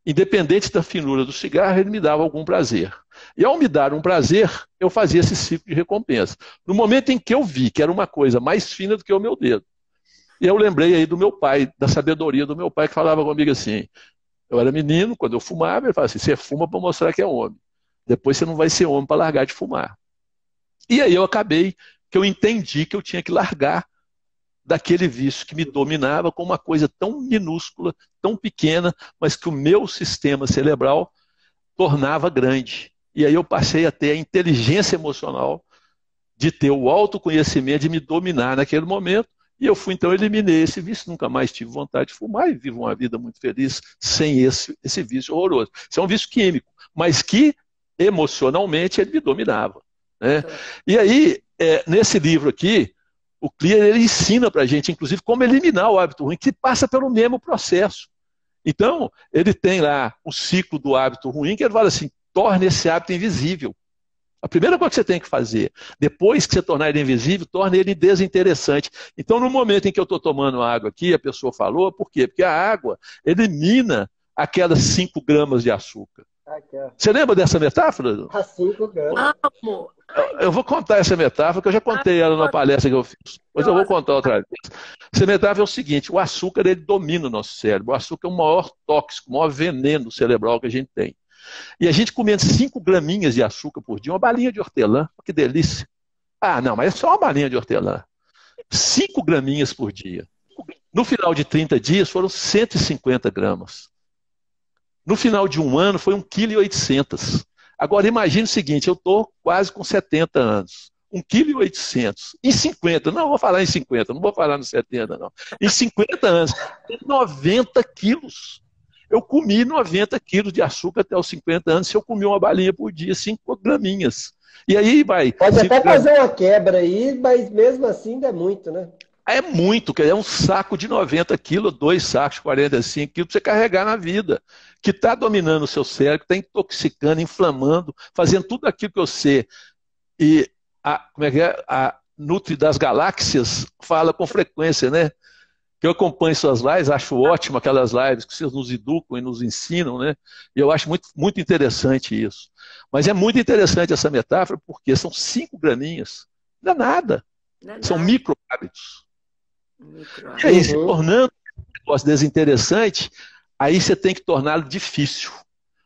Independente da finura do cigarro, ele me dava algum prazer. E ao me dar um prazer, eu fazia esse ciclo de recompensa. No momento em que eu vi que era uma coisa mais fina do que o meu dedo, e eu lembrei aí do meu pai, da sabedoria do meu pai, que falava comigo assim, eu era menino, quando eu fumava, ele falava assim, você fuma para mostrar que é homem. Depois você não vai ser homem para largar de fumar. E aí eu entendi que eu tinha que largar daquele vício que me dominava com uma coisa tão minúscula, tão pequena, mas que o meu sistema cerebral tornava grande. E aí eu passei a ter a inteligência emocional de ter o autoconhecimento, de me dominar naquele momento, e eu fui, então, eliminei esse vício, nunca mais tive vontade de fumar e vivo uma vida muito feliz sem esse vício horroroso. Isso é um vício químico, mas que emocionalmente ele me dominava, né? E aí, nesse livro aqui, o Clear ele ensina para a gente, inclusive, como eliminar o hábito ruim, que passa pelo mesmo processo. Então, ele tem lá o ciclo do hábito ruim, que ele fala assim, torne esse hábito invisível. A primeira coisa que você tem que fazer, depois que você tornar ele invisível, torne ele desinteressante. Então, no momento em que eu estou tomando água aqui, a pessoa falou, por quê? Porque a água elimina aquelas 5 gramas de açúcar. Você lembra dessa metáfora? A 5 gramas. Amo! Eu vou contar essa metáfora, que eu já contei ela numa palestra que eu fiz. Mas eu vou contar outra vez. Essa metáfora é o seguinte, o açúcar ele domina o nosso cérebro. O açúcar é o maior tóxico, o maior veneno cerebral que a gente tem. E a gente comendo 5 graminhas de açúcar por dia, uma balinha de hortelã, que delícia. Ah, não, mas é só uma balinha de hortelã. 5 graminhas por dia. No final de 30 dias foram 150 gramas. No final de um ano foi 1,8 kg. Agora imagine o seguinte, eu estou quase com 70 anos. 1,8 kg. Em 50, não vou falar em 50, não vou falar nos 70, não. Em 50 anos, 90 quilos. Eu comi 90 quilos de açúcar até os 50 anos se eu comi uma balinha por dia, 5 graminhas. E aí vai... Pode até fazer uma quebra aí, mas mesmo assim ainda é muito, né? É muito, é um saco de 90 quilos, 2 sacos de 45 quilos para você carregar na vida, que está dominando o seu cérebro, está intoxicando, inflamando, fazendo tudo aquilo que você e a Nutri das Galáxias fala com frequência, né? Que eu acompanho suas lives, acho ótimo aquelas lives que vocês nos educam e nos ensinam, né? E eu acho muito, muito interessante isso. Mas é muito interessante essa metáfora porque são 5 graminhas, não é nada, são micro hábitos. Micro E aí, se Uhum. tornando um negócio desinteressante, aí você tem que torná-lo difícil.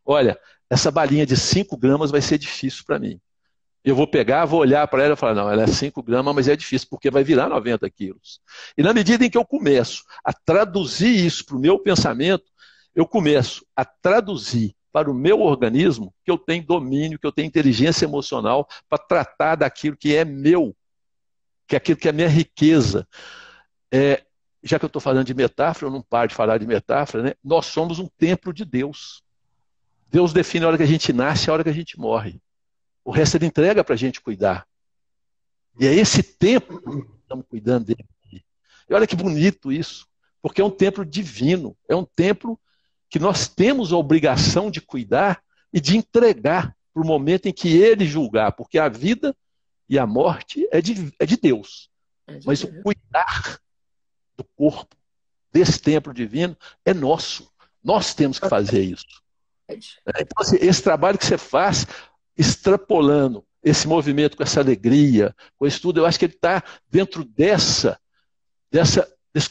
Olha, essa balinha de 5 gramas vai ser difícil para mim. Eu vou pegar, vou olhar para ela e falar, não, ela é 5 gramas, mas é difícil, porque vai virar 90 quilos. E na medida em que eu começo a traduzir isso para o meu pensamento, eu começo a traduzir para o meu organismo que eu tenho domínio, que eu tenho inteligência emocional para tratar daquilo que é meu, que é aquilo que é minha riqueza. É, já que eu estou falando de metáfora, eu não paro de falar de metáfora, né? Nós somos um templo de Deus. Deus define a hora que a gente nasce e a hora que a gente morre. O resto ele entrega para a gente cuidar. E é esse templo que estamos cuidando dele. E olha que bonito isso, porque é um templo divino, é um templo que nós temos a obrigação de cuidar e de entregar para o momento em que ele julgar, porque a vida e a morte é de Deus. é de Mas o Deus. cuidar do corpo, desse templo divino, é nosso. Nós temos que fazer isso. Então, assim, esse trabalho que você faz, extrapolando esse movimento com essa alegria, com isso tudo, eu acho que ele está dentro desse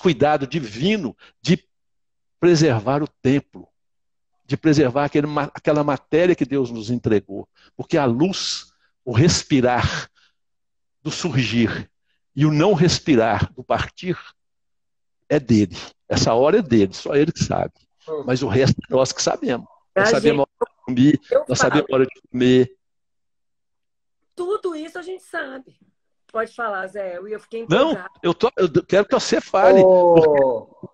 cuidado divino de preservar o templo, de preservar aquela matéria que Deus nos entregou. Porque a luz, o respirar do surgir e o não respirar do partir é dele. Essa hora é dele, só ele que sabe. Mas o resto é nós que sabemos. Nós A sabemos gente, a hora de dormir, eu nós falo, sabemos a hora de comer. tudo isso a gente sabe. Pode falar, Zé, eu fiquei Não, empolgada. eu quero que você fale. Porque... Ô,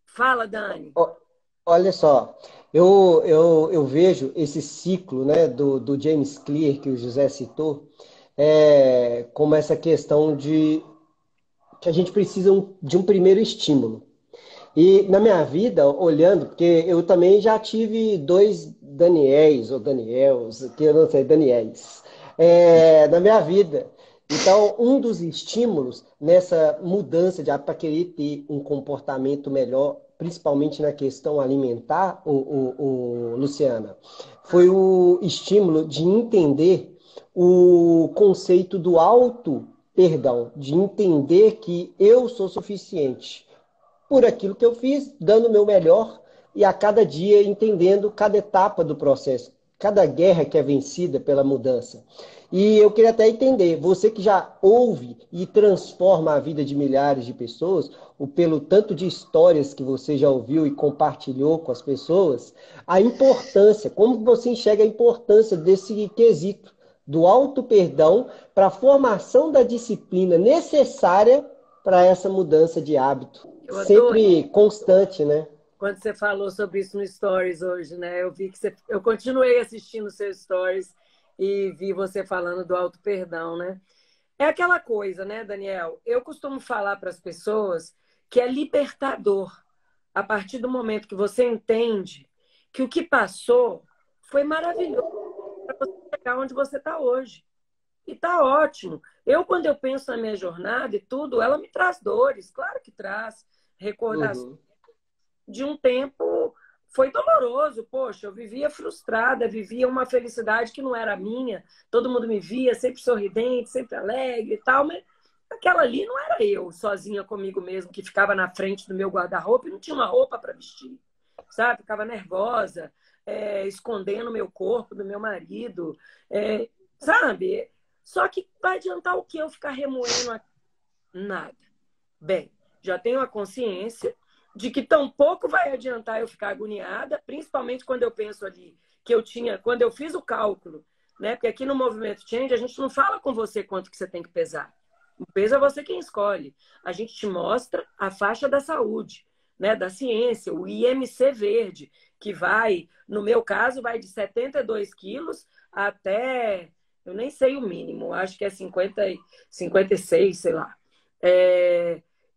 Fala, Dani. ó, olha só, eu vejo esse ciclo, né, do James Clear que o José citou, como essa questão de que a gente precisa de um primeiro estímulo. E na minha vida, olhando, porque eu também já tive dois Daniéis, ou Daniels, que eu não sei, Danielis, na minha vida. Então, um dos estímulos nessa mudança de hábito para querer ter um comportamento melhor, principalmente na questão alimentar, Luciana, foi o estímulo de entender o conceito do auto perdão, de entender que eu sou suficiente por aquilo que eu fiz, dando o meu melhor e a cada dia entendendo cada etapa do processo, cada guerra que é vencida pela mudança. E eu queria até entender, você que já ouve e transforma a vida de milhares de pessoas, ou pelo tanto de histórias que você já ouviu e compartilhou com as pessoas, a importância, como você enxerga a importância desse quesito do auto-perdão para a formação da disciplina necessária para essa mudança de hábito. Eu adorei Sempre constante, né? quando você falou sobre isso no Stories hoje, né? Eu vi que você... Eu continuei assistindo seus Stories e vi você falando do auto-perdão, né? É aquela coisa, né, Daniel? Eu costumo falar para as pessoas que é libertador a partir do momento que você entende que o que passou foi maravilhoso para você chegar onde você está hoje. E tá ótimo. Quando eu penso na minha jornada e tudo, ela me traz dores, claro que traz. Recordações Uhum. de um tempo foi doloroso. Poxa, eu vivia frustrada, vivia uma felicidade que não era minha. Todo mundo me via sempre sorridente, sempre alegre e tal, mas aquela ali não era eu, sozinha comigo mesmo, que ficava na frente do meu guarda-roupa e não tinha uma roupa para vestir, sabe? Ficava nervosa, escondendo o meu corpo do meu marido, sabe? Só que vai adiantar o que eu ficar remoendo aqui? Nada. Bem, já tenho a consciência de que tampouco vai adiantar eu ficar agoniada, principalmente quando eu penso ali que eu tinha, quando eu fiz o cálculo, né? Porque aqui no Movimento Change a gente não fala com você quanto que você tem que pesar. O peso é você quem escolhe. A gente te mostra a faixa da saúde, né? Da ciência, o IMC verde, que vai, no meu caso, vai de 72 quilos até, eu nem sei o mínimo, acho que é 50, 56, sei lá.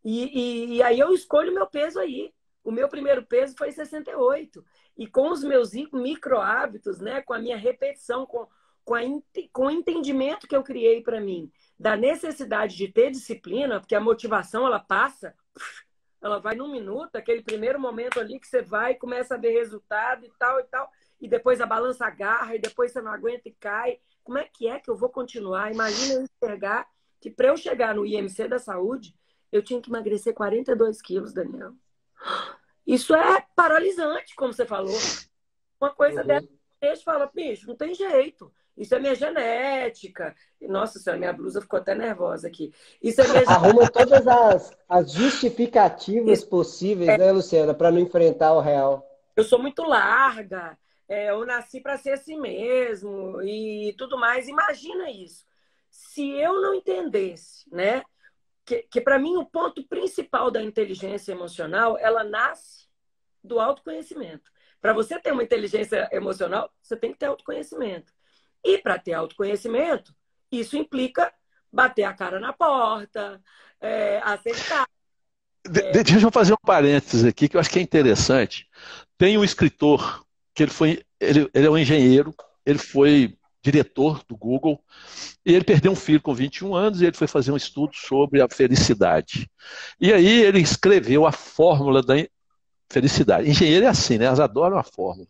E aí eu escolho o meu peso aí. O meu primeiro peso foi 68. E com os meus micro hábitos, né, com a minha repetição, com o entendimento que eu criei para mim, da necessidade de ter disciplina, porque a motivação ela passa, ela vai num minuto, aquele primeiro momento ali que você vai e começa a ver resultado e tal, e depois a balança agarra, e depois você não aguenta e cai. Como é que eu vou continuar? Imagina eu enxergar que para eu chegar no IMC da saúde, Eu tinha que emagrecer 42 quilos, Daniel. Isso é paralisante, como você falou. Uma coisa dessa, a gente fala, bicho, não tem jeito. Isso é minha genética. Nossa senhora, minha blusa ficou até nervosa aqui. Isso é minha genética. Arruma todas as justificativas possíveis, né, Luciana, para não enfrentar o real. Eu sou muito larga, eu nasci para ser assim mesmo e tudo mais. Imagina isso. Se eu não entendesse, né, que para mim o ponto principal da inteligência emocional, ela nasce do autoconhecimento. Para você ter uma inteligência emocional, você tem que ter autoconhecimento. E para ter autoconhecimento, isso implica bater a cara na porta, aceitar. Deixa eu fazer um parênteses aqui que eu acho que é interessante. Tem um escritor que ele é um engenheiro, ele foi diretor do Google e ele perdeu um filho com 21 anos e ele foi fazer um estudo sobre a felicidade. E aí ele escreveu a fórmula da felicidade. Engenheiro é assim, né? Elas adoram a fórmula.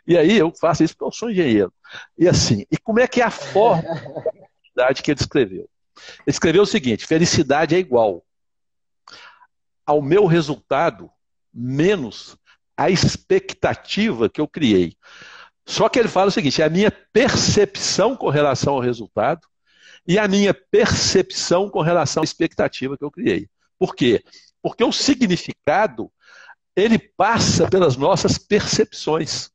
E aí eu faço isso porque eu sou engenheiro. E assim, e como é que é a fórmula da felicidade que ele escreveu? Ele escreveu o seguinte: felicidade é igual ao meu resultado menos a expectativa que eu criei. Só que ele fala o seguinte: é a minha percepção com relação ao resultado e a minha percepção com relação à expectativa que eu criei. Por quê? Porque o significado, ele passa pelas nossas percepções.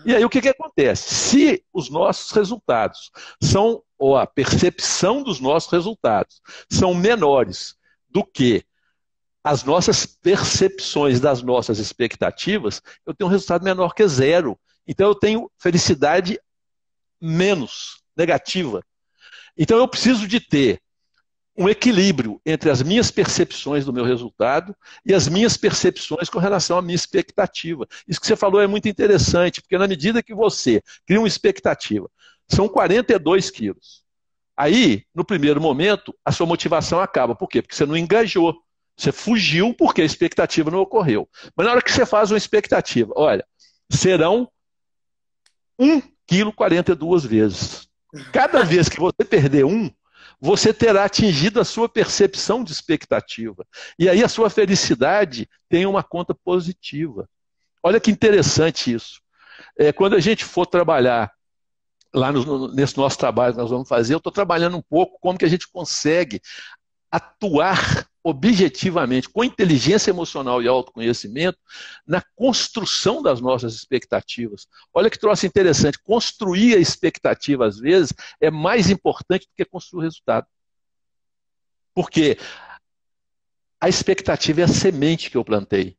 E aí o que acontece? Se os nossos resultados são, ou a percepção dos nossos resultados são menores do que as nossas percepções das nossas expectativas, eu tenho um resultado menor que zero. Então eu tenho felicidade menos, negativa. Então eu preciso de ter um equilíbrio entre as minhas percepções do meu resultado e as minhas percepções com relação à minha expectativa. Isso que você falou é muito interessante, porque na medida que você cria uma expectativa, são 42 quilos. Aí, no primeiro momento, a sua motivação acaba. Por quê? Porque você não engajou. Você fugiu porque a expectativa não ocorreu. Mas na hora que você faz uma expectativa, olha, serão 1,42 kg vezes. Cada vez que você perder você terá atingido a sua percepção de expectativa. E aí a sua felicidade tem uma conta positiva. Olha que interessante isso. Quando a gente for trabalhar lá nesse nosso trabalho que nós vamos fazer, eu estou trabalhando um pouco como que a gente consegue atuar objetivamente, com inteligência emocional e autoconhecimento, na construção das nossas expectativas. Olha que troço interessante. Construir a expectativa, às vezes, é mais importante do que construir o resultado. Porque a expectativa é a semente que eu plantei.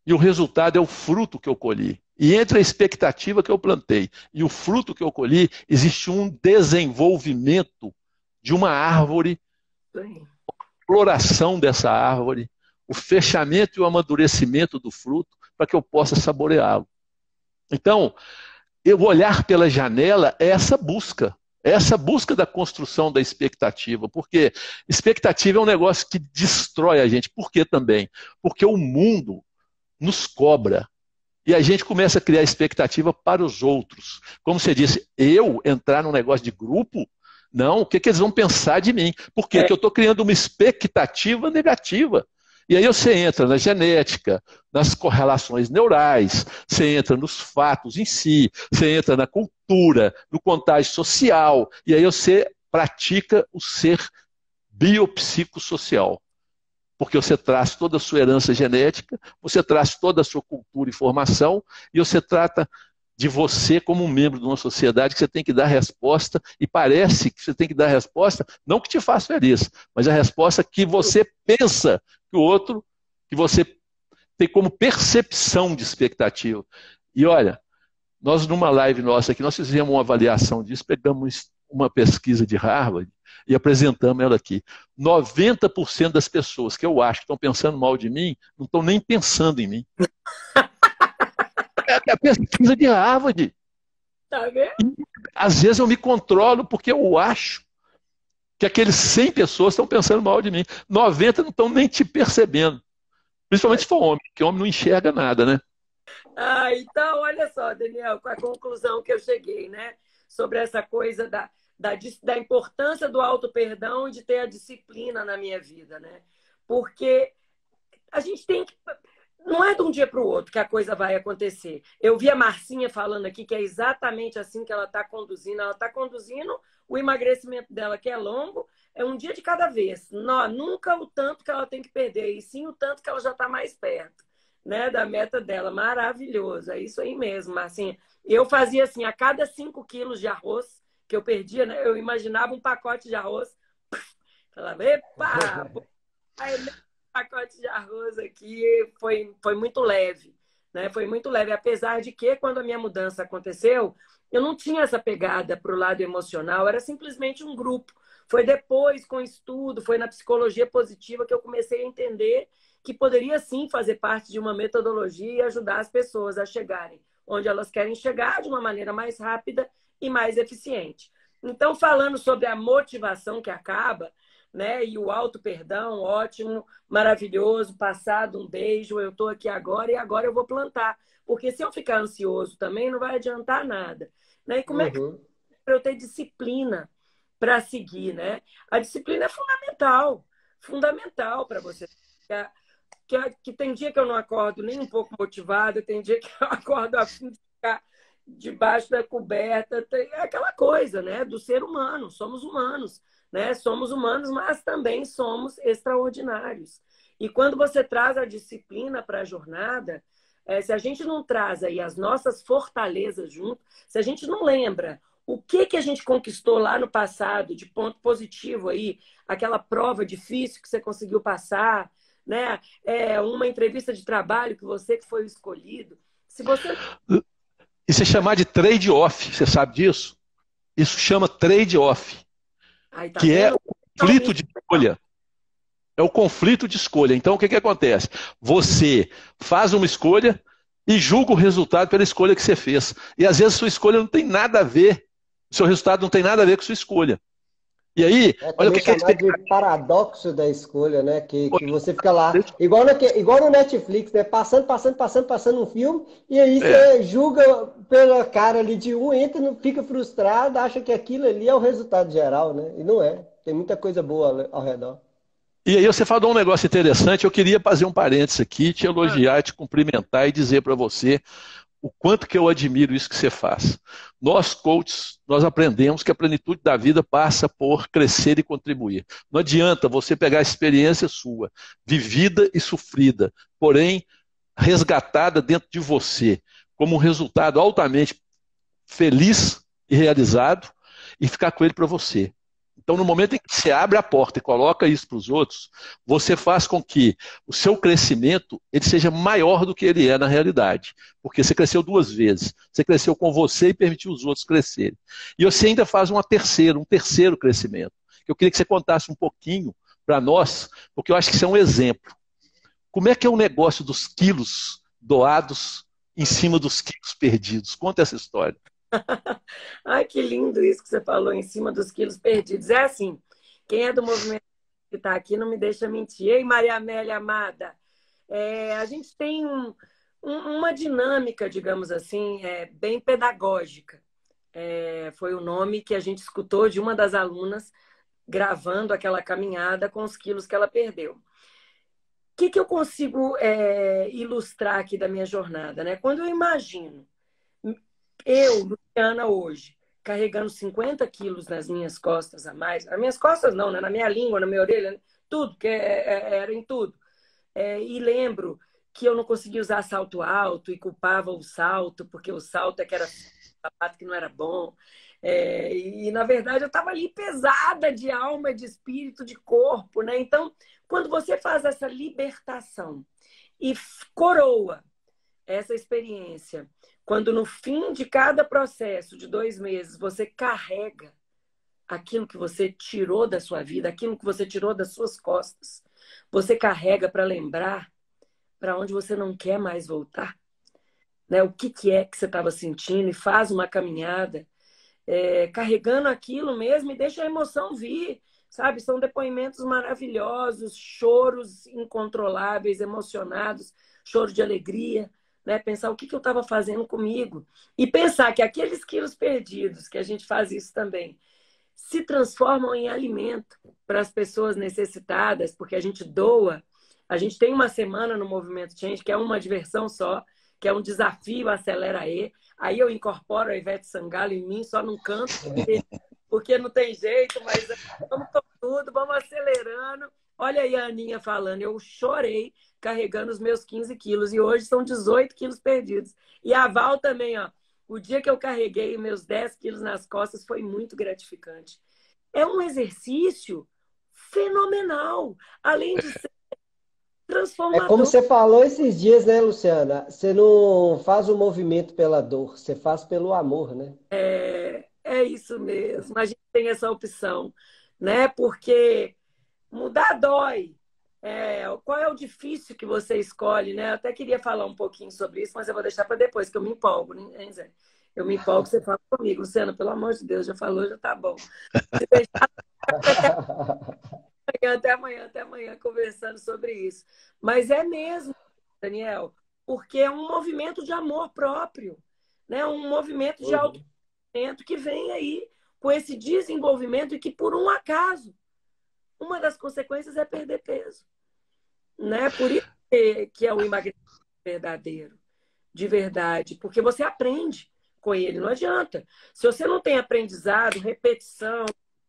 E o resultado é o fruto que eu colhi. E entre a expectativa que eu plantei e o fruto que eu colhi, existe um desenvolvimento de uma árvore, a floração dessa árvore, o fechamento e o amadurecimento do fruto, para que eu possa saboreá-lo. Então, eu olhar pela janela é essa busca da construção da expectativa, porque expectativa é um negócio que destrói a gente. Por quê também? Porque o mundo nos cobra. E a gente começa a criar expectativa para os outros. Como você disse, eu entrar num negócio de grupo? Não, o que eles vão pensar de mim? Por quê? Porque eu estou criando uma expectativa negativa. E aí você entra na genética, nas correlações neurais, você entra nos fatos em si, você entra na cultura, no contágio social, e aí você pratica o ser biopsicossocial. Porque você traz toda a sua herança genética, você traz toda a sua cultura e formação, e você trata de você como um membro de uma sociedade que você tem que dar resposta, e parece que você tem que dar resposta, não que te faça feliz, mas a resposta que você pensa que o outro, que você tem como percepção de expectativa. E olha, nós numa live nossa aqui, nós fizemos uma avaliação disso, pegamos uma pesquisa de Harvard e apresentamos ela aqui. 90% das pessoas que eu acho que estão pensando mal de mim, não estão nem pensando em mim. É a pesquisa de Harvard. Tá vendo? E, às vezes eu me controlo porque eu acho que aqueles 100 pessoas estão pensando mal de mim. 90 não estão nem te percebendo. Principalmente se for homem, porque homem não enxerga nada, né? Então, olha só, Daniel, com a conclusão que eu cheguei, né? Sobre essa coisa da importância do auto-perdão e de ter a disciplina na minha vida, né? Porque a gente tem que... Não é de um dia para o outro que a coisa vai acontecer. Eu vi a Marcinha falando aqui que é exatamente assim que ela está conduzindo. Ela está conduzindo o emagrecimento dela, que é longo, é um dia de cada vez. Não, nunca o tanto que ela tem que perder, e sim o tanto que ela já está mais perto, né, da meta dela. Maravilhoso, é isso aí mesmo, Marcinha. Eu fazia assim, a cada 5 quilos de arroz que eu perdia, né, eu imaginava um pacote de arroz. Falava, epa! Aí, pacote de arroz aqui foi muito leve, né? Foi muito leve, apesar de que quando a minha mudança aconteceu, eu não tinha essa pegada para o lado emocional, era simplesmente um grupo. Foi depois, com estudo, foi na psicologia positiva que eu comecei a entender que poderia sim fazer parte de uma metodologia e ajudar as pessoas a chegarem onde elas querem chegar de uma maneira mais rápida e mais eficiente. Então, falando sobre a motivação que acaba, né? E o auto-perdão, ótimo, maravilhoso, passado, um beijo, eu estou aqui agora e agora eu vou plantar. Porque se eu ficar ansioso também, não vai adiantar nada. Né? E como é que para eu ter disciplina para seguir, né? A disciplina é fundamental para você. Que tem dia que eu não acordo nem um pouco motivado, tem dia que eu acordo a fim de ficar debaixo da coberta, é aquela coisa, né? Do ser humano, somos humanos. Né? Somos humanos, mas também somos extraordinários. E quando você traz a disciplina para a jornada, se a gente não traz aí as nossas fortalezas junto, se a gente não lembra o que a gente conquistou lá no passado, de ponto positivo aí, aquela prova difícil que você conseguiu passar, né? Uma entrevista de trabalho que foi o escolhido. Se você... Isso é chamar de trade-off, você sabe disso? Isso chama trade-off. Aí, tá que vendo? É o conflito de escolha. É o conflito de escolha. Então, o que acontece? Você faz uma escolha e julga o resultado pela escolha que você fez. E, às vezes, sua escolha não tem nada a ver, o seu resultado não tem nada a ver com sua escolha. E aí, olha o que chamado de paradoxo da escolha, né? Que você fica lá, igual no Netflix, né? Passando um filme, e aí você julga pela cara ali de um, entra, fica frustrado, acha que aquilo ali é o resultado geral, né? E não é. Tem muita coisa boa ao redor. E aí você falou um negócio interessante, eu queria fazer um parênteses aqui, te elogiar, te cumprimentar e dizer para você o quanto que eu admiro isso que você faz. Nós, coaches, nós aprendemos que a plenitude da vida passa por crescer e contribuir. Não adianta você pegar a experiência sua, vivida e sofrida, porém resgatada dentro de você, como um resultado altamente feliz e realizado, e ficar com ele para você. Então, no momento em que você abre a porta e coloca isso para os outros, você faz com que o seu crescimento ele seja maior do que ele é na realidade. Porque você cresceu 2 vezes. Você cresceu com você e permitiu os outros crescerem. E você ainda faz um terceiro crescimento. Eu queria que você contasse um pouquinho para nós, porque eu acho que isso é um exemplo. Como é que é o negócio dos quilos doados em cima dos quilos perdidos? Conta essa história. Ai, que lindo isso que você falou, em cima dos quilos perdidos. É assim, quem é do movimento que está aqui não me deixa mentir. Ei, Maria Amélia amada, a gente tem uma dinâmica, digamos assim, bem pedagógica. Foi o nome que a gente escutou de uma das alunas gravando aquela caminhada com os quilos que ela perdeu. O que eu consigo ilustrar aqui da minha jornada, né? Quando eu imagino eu, Luciana, hoje, carregando 50 quilos nas minhas costas a mais, nas minhas costas não, né? Na minha língua, na minha orelha, tudo, que era em tudo. E lembro que eu não conseguia usar salto alto e culpava o salto, porque o salto que era sapato que não era bom. E, na verdade, eu estava ali pesada de alma, de espírito, de corpo, né? Então, quando você faz essa libertação e coroa essa experiência, quando no fim de cada processo de 2 meses você carrega aquilo que você tirou da sua vida, aquilo que você tirou das suas costas, você carrega para lembrar para onde você não quer mais voltar, né? O que é que você estava sentindo, e faz uma caminhada carregando aquilo mesmo e deixa a emoção vir, sabe? São depoimentos maravilhosos, choros incontroláveis, emocionados, choro de alegria, né? Pensar o que eu estava fazendo comigo. E pensar que aqueles quilos perdidos, que a gente faz isso também, se transformam em alimento para as pessoas necessitadas, porque a gente doa. A gente tem uma semana no Movimento Change, que é uma diversão só, que é um desafio Acelera aí. Aí eu incorporo a Ivete Sangalo em mim, só não canto, porque não tem jeito, mas vamos com tudo, vamos acelerando. Olha aí a Aninha falando, eu chorei carregando os meus 15 quilos e hoje são 18 quilos perdidos. E a Val também, ó. O dia que eu carreguei meus 10 quilos nas costas foi muito gratificante. É um exercício fenomenal, além de ser É transformador. como você falou esses dias, né, Luciana? Você não faz o movimento pela dor, você faz pelo amor, né? É isso mesmo. A gente tem essa opção, né? Porque mudar dói. Qual é o difícil que você escolhe, né? Eu até queria falar um pouquinho sobre isso, mas eu vou deixar para depois, que eu me empolgo, né, Zé? Eu me empolgo, você fala comigo. Luciana, pelo amor de Deus, já falou, já tá bom. Se deixar até amanhã conversando sobre isso. Mas é mesmo, Daniel, porque é um movimento de amor próprio, né? Um movimento de Uhum. autoconhecimento que vem aí com esse desenvolvimento e que, por um acaso, uma das consequências é perder peso, né? Por isso que é o emagrecimento verdadeiro, de verdade, porque você aprende com ele, não adianta. Se você não tem aprendizado, repetição,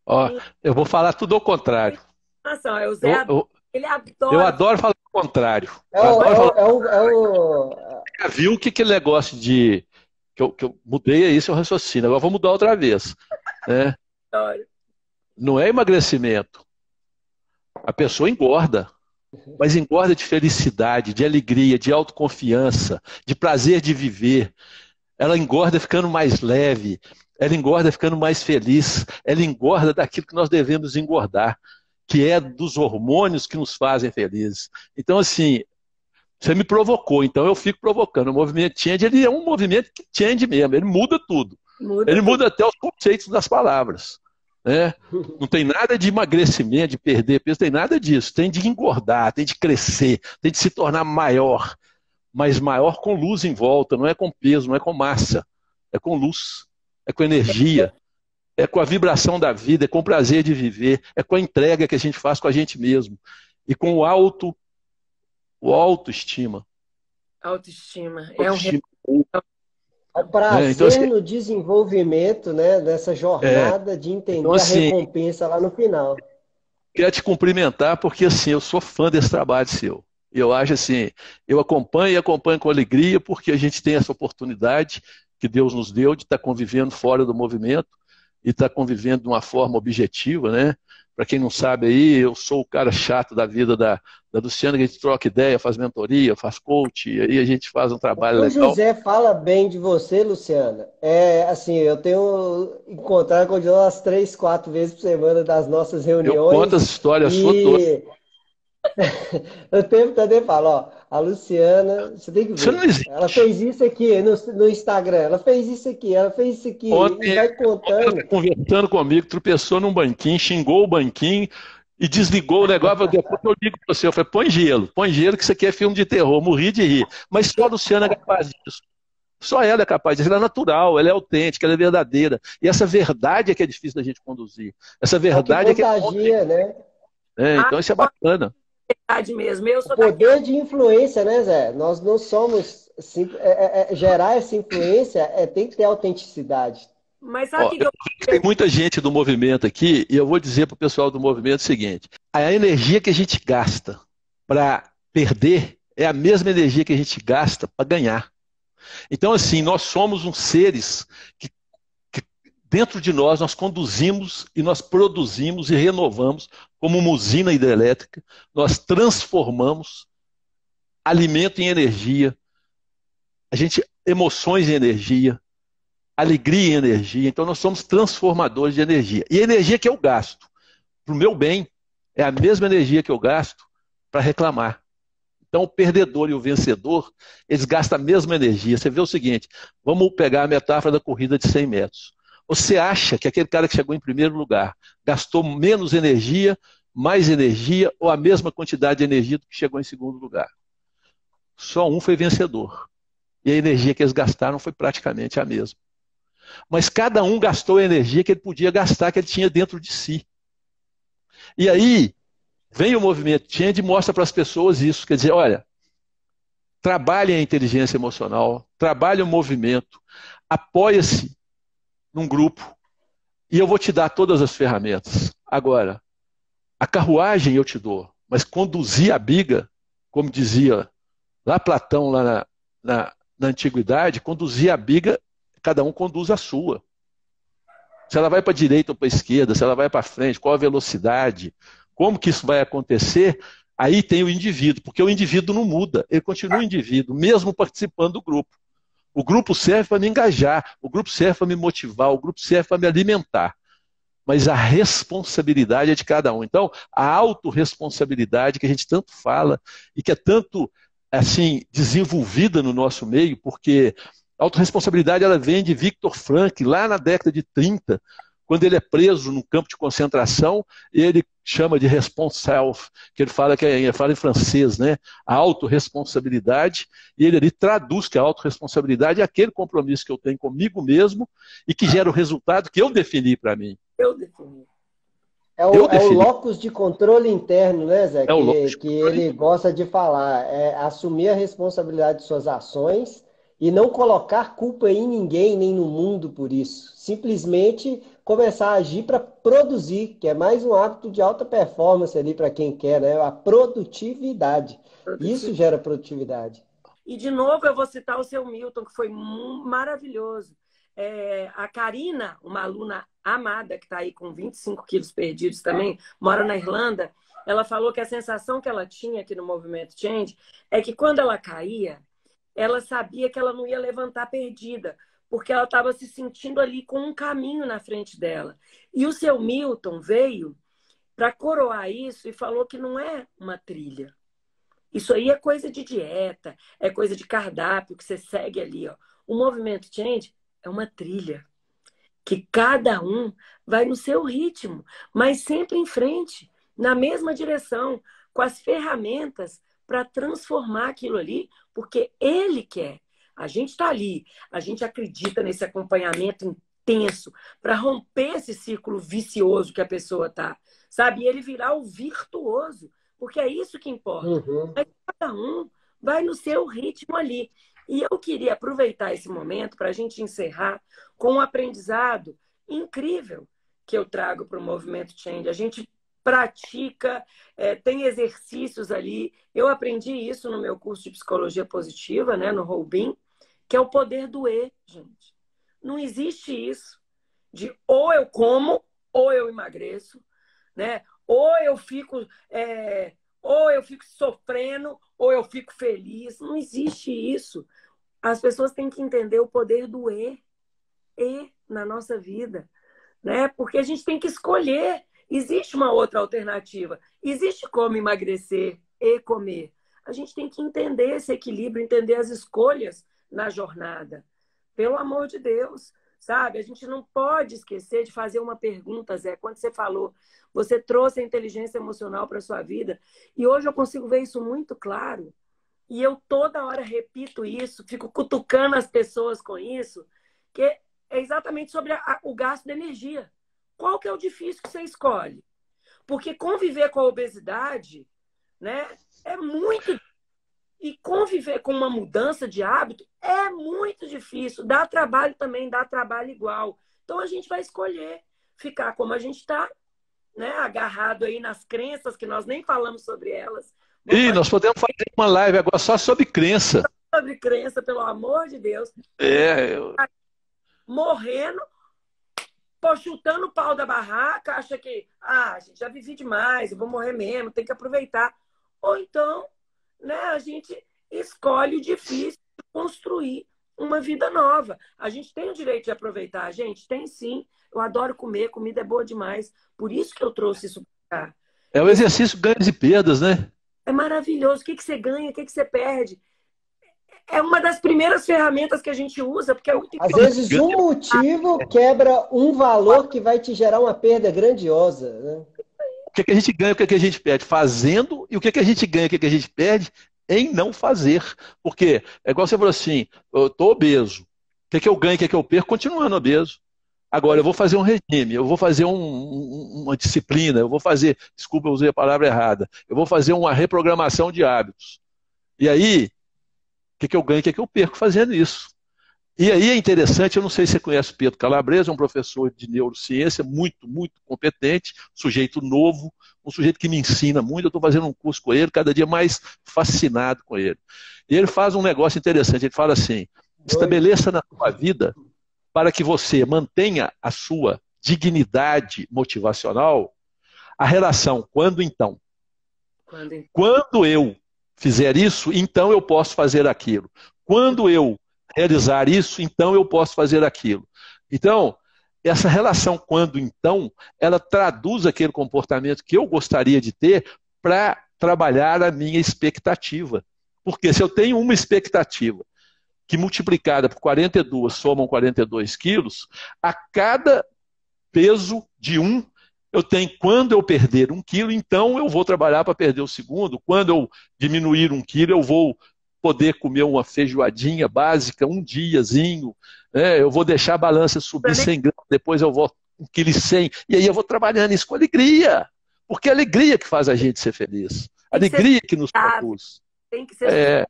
Ó, eu vou falar tudo ao contrário. ação, o Zé, ele Eu adora. adoro falar o contrário. É Eu o, adoro é falar. o, é o, é o- Já viu que aquele negócio de. Que eu mudei aí seu raciocínio, agora vou mudar outra vez. Né? Adora. Não é emagrecimento. A pessoa engorda, mas engorda de felicidade, de alegria, de autoconfiança, de prazer de viver. Ela engorda ficando mais leve, ela engorda ficando mais feliz, ela engorda daquilo que nós devemos engordar, que é dos hormônios que nos fazem felizes. Então, assim, você me provocou, então eu fico provocando. O movimento Change, ele é um movimento que change mesmo, ele muda tudo. Muda Ele tudo. muda até os conceitos das palavras. Né? Não tem nada de emagrecimento, de perder peso, tem nada disso. Tem de engordar, tem de crescer, tem de se tornar maior, mas maior com luz em volta, não é com peso, não é com massa, é com luz, é com energia, é com a vibração da vida, é com o prazer de viver, é com a entrega que a gente faz com a gente mesmo e com o autoestima. Autoestima. Autoestima. o Então, prazer assim, no desenvolvimento, né, dessa jornada de então, entender a assim, recompensa lá no final. quero te cumprimentar porque assim, eu sou fã desse trabalho seu. Eu acho assim, eu acompanho e acompanho com alegria porque a gente tem essa oportunidade que Deus nos deu de estar convivendo fora do movimento e estar convivendo de uma forma objetiva, né? Para quem não sabe aí, eu sou o cara chato da vida da Luciana, que a gente troca ideia, faz mentoria, faz coach, e aí a gente faz um trabalho O legal. José fala bem de você, Luciana. Assim, eu tenho encontrado com o José umas 3, 4 vezes por semana das nossas Eu conto as reuniões histórias suas todas. e eu tempo também falo, ó, a Luciana, você tem que Você não ver. Ela existe. fez isso aqui no Instagram, ela fez isso aqui, ela fez isso aqui, e Ontem vai ela está contando. conversando comigo, tropeçou num banquinho, xingou o banquinho e desligou o negócio. Depois eu ligo para você, eu falei, põe gelo que isso aqui é filme de terror, morri de rir. Mas só a Luciana é capaz disso. Só ela é capaz disso. Ela é natural, ela é autêntica, ela é verdadeira. E essa verdade é que é difícil da gente conduzir. Essa É o que verdade é que é contagia, né? então isso é bacana. Verdade mesmo. Eu O sou poder de influência, né, Zé? Nós não somos. Gerar essa influência tem que ter autenticidade. Mas sabe o Ó, que eu que eu vi que tem muita gente do movimento aqui, e eu vou dizer para o pessoal do movimento o seguinte: a energia que a gente gasta para perder é a mesma energia que a gente gasta para ganhar. Então, assim, nós somos uns seres que dentro de nós conduzimos e nós produzimos e renovamos como uma usina hidrelétrica, nós transformamos alimento em energia, a gente emoções em energia, alegria em energia. Então, nós somos transformadores de energia. E a energia que eu gasto para o meu bem é a mesma energia que eu gasto para reclamar. Então, o perdedor e o vencedor, eles gastam a mesma energia. Você vê o seguinte, vamos pegar a metáfora da corrida de 100 metros. Você acha que aquele cara que chegou em primeiro lugar gastou menos energia, mais energia ou a mesma quantidade de energia do que chegou em segundo lugar? Só um foi vencedor. E a energia que eles gastaram foi praticamente a mesma. mas cada um gastou a energia que ele podia gastar, que ele tinha dentro de si. E aí, vem o movimento Change e mostra para as pessoas isso. Quer dizer, olha, trabalhe a inteligência emocional, trabalhe o movimento, apoia-se num grupo e eu vou te dar todas as ferramentas. Agora, a carruagem eu te dou, mas conduzir a biga, como dizia lá Platão, lá na antiguidade, conduzir a biga, cada um conduz a sua. Se ela vai para a direita ou para a esquerda, se ela vai para frente, qual a velocidade, como que isso vai acontecer, aí tem o indivíduo, porque o indivíduo não muda, ele continua indivíduo, mesmo participando do grupo. O grupo serve para me engajar, o grupo serve para me motivar, o grupo serve para me alimentar. Mas a responsabilidade é de cada um. Então, a autorresponsabilidade que a gente tanto fala e que é tanto assim desenvolvida no nosso meio, porque a autorresponsabilidade ela vem de Viktor Frankl, lá na década de 30, quando ele é preso num campo de concentração, ele chama de response self, que ele fala fala em francês, né? A autorresponsabilidade, e ele ali traduz que a autorresponsabilidade é aquele compromisso que eu tenho comigo mesmo e que gera o resultado que eu defini para mim. Eu defini. É o locus de controle interno, né, Zé? Que ele gosta de falar. É assumir a responsabilidade de suas ações e não colocar culpa em ninguém, nem no mundo por isso. Simplesmente começar a agir para produzir, que é mais um hábito de alta performance ali para quem quer, né? A produtividade. Isso gera produtividade. E, de novo, eu vou citar o seu Milton, que foi maravilhoso. A Karina, uma aluna amada, que está aí com 25 quilos perdidos também, mora na Irlanda, ela falou que a sensação que ela tinha aqui no Movimento Change é que quando ela caía, ela sabia que ela não ia levantar perdida, porque ela estava se sentindo ali com um caminho na frente dela. E o seu Milton veio para coroar isso e falou que não é uma trilha. Isso aí é coisa de dieta, é coisa de cardápio que você segue ali. Ó. O Movimento Change é uma trilha que cada um vai no seu ritmo, mas sempre em frente, na mesma direção, com as ferramentas para transformar aquilo ali, porque ele quer. A gente está ali, a gente acredita nesse acompanhamento intenso para romper esse círculo vicioso que a pessoa está, sabe? E ele virar o virtuoso, porque é isso que importa. Uhum. Mas cada um vai no seu ritmo ali. E eu queria aproveitar esse momento para a gente encerrar com um aprendizado incrível que eu trago para o Movimento Change. A gente pratica, tem exercícios ali. Eu aprendi isso no meu curso de Psicologia Positiva, né, no Roubin, que é o poder do E, gente. Não existe isso de ou eu como ou eu emagreço, né? Ou eu fico sofrendo ou eu fico feliz. Não existe isso. As pessoas têm que entender o poder do E na nossa vida, né? Porque a gente tem que escolher. Existe uma outra alternativa. Existe como emagrecer e comer. A gente tem que entender esse equilíbrio, entender as escolhas na jornada. Pelo amor de Deus, sabe? A gente não pode esquecer de fazer uma pergunta, Zé. Quando você falou, você trouxe a inteligência emocional para a sua vida. E hoje eu consigo ver isso muito claro. E eu toda hora repito isso, fico cutucando as pessoas com isso, que é exatamente sobre o gasto de energia. Qual que é o difícil que você escolhe? Porque conviver com a obesidade, né, é muito. E conviver com uma mudança de hábito é muito difícil. Dá trabalho também, dá trabalho igual. Então a gente vai escolher ficar como a gente está, né, agarrado aí nas crenças, que nós nem falamos sobre elas. Nós podemos fazer uma live agora só sobre crença. Sobre crença, pelo amor de Deus. Morrendo, chutando o pau da barraca, acha que, gente, já vivi demais, eu vou morrer mesmo, tem que aproveitar. Ou então, né, a gente escolhe o difícil de construir uma vida nova. A gente tem o direito de aproveitar, a gente tem sim. Eu adoro comer, comida é boa demais. Por isso que eu trouxe isso para cá. É o exercício ganhos e perdas, né? É maravilhoso. O que você ganha, o que você perde? É uma das primeiras ferramentas que a gente usa, porque é muito Às vezes um motivo quebra um valor que vai te gerar uma perda grandiosa, né? O que a gente ganha, o que a gente perde fazendo, e o que a gente ganha, o que a gente perde em não fazer. Porque, é igual você falou assim, eu estou obeso, que eu ganho, o que eu perco? Continuando obeso. Agora, eu vou fazer um regime, eu vou fazer uma disciplina, eu vou fazer, desculpa, eu usei a palavra errada, eu vou fazer uma reprogramação de hábitos. E aí, o que eu ganho, o que eu perco fazendo isso? E aí é interessante, eu não sei se você conhece o Pedro Calabresa, é um professor de neurociência muito, muito competente, sujeito novo, um sujeito que me ensina muito, eu estou fazendo um curso com ele, cada dia mais fascinado com ele. E ele faz um negócio interessante, ele fala assim, estabeleça na sua vida, para que você mantenha a sua dignidade motivacional, a relação quando então. Quando eu fizer isso, então eu posso fazer aquilo. Quando eu realizar isso, então eu posso fazer aquilo. Então, essa relação quando então, ela traduz aquele comportamento que eu gostaria de ter para trabalhar a minha expectativa. Porque se eu tenho uma expectativa que multiplicada por 42 somam 42 quilos, a cada peso de um, eu tenho, quando eu perder 1 quilo, então eu vou trabalhar para perder o segundo. Quando eu diminuir 1 quilo, eu vou poder comer uma feijoadinha básica, um diazinho, né? Eu vou deixar a balança subir 100 gramas, depois eu vou 1,1 kg, e aí eu vou trabalhando isso com alegria, porque é a alegria que faz a gente ser feliz, a alegria que nos produz. Tem que ser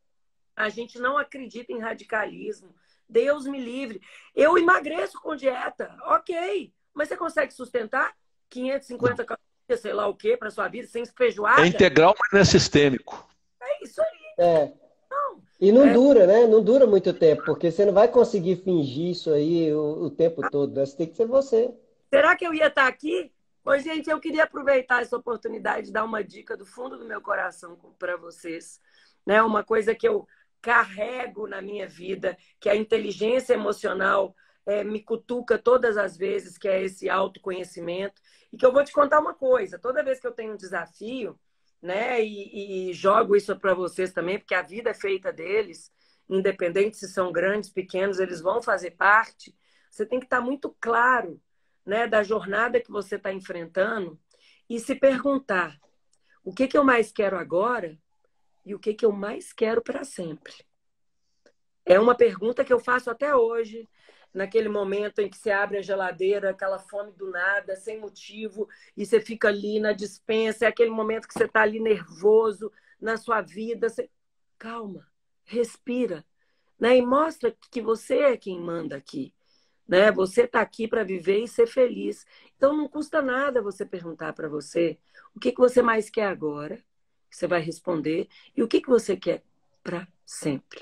A gente não acredita em radicalismo. Deus me livre. Eu emagreço com dieta, ok. Mas você consegue sustentar 550 calorias, sei lá o quê, para sua vida, sem feijoada? É integral, mas não é sistêmico. É isso aí. Não, e não dura, né? Não dura muito tempo, porque você não vai conseguir fingir isso aí o tempo todo, né? Você tem que ser você. Será que eu ia estar aqui? Pois, gente, eu queria aproveitar essa oportunidade de dar uma dica do fundo do meu coração para vocês. Né? Uma coisa que eu carrego na minha vida, que a inteligência emocional me cutuca todas as vezes, que é esse autoconhecimento. E que eu vou te contar uma coisa, toda vez que eu tenho um desafio, né, e jogo isso para vocês também, porque a vida é feita deles, independente se são grandes, pequenos, eles vão fazer parte, você tem que estar muito claro, né, da jornada que você está enfrentando e se perguntar, o que eu mais quero agora? E o que eu mais quero para sempre? É uma pergunta que eu faço até hoje, naquele momento em que você abre a geladeira, aquela fome do nada, sem motivo, e você fica ali na despensa, é aquele momento que você está ali nervoso na sua vida. Você... Calma, respira, né? E mostra que você é quem manda aqui. Né? Você está aqui para viver e ser feliz. Então não custa nada você perguntar para você o que você mais quer agora. Você vai responder. E o que você quer para sempre?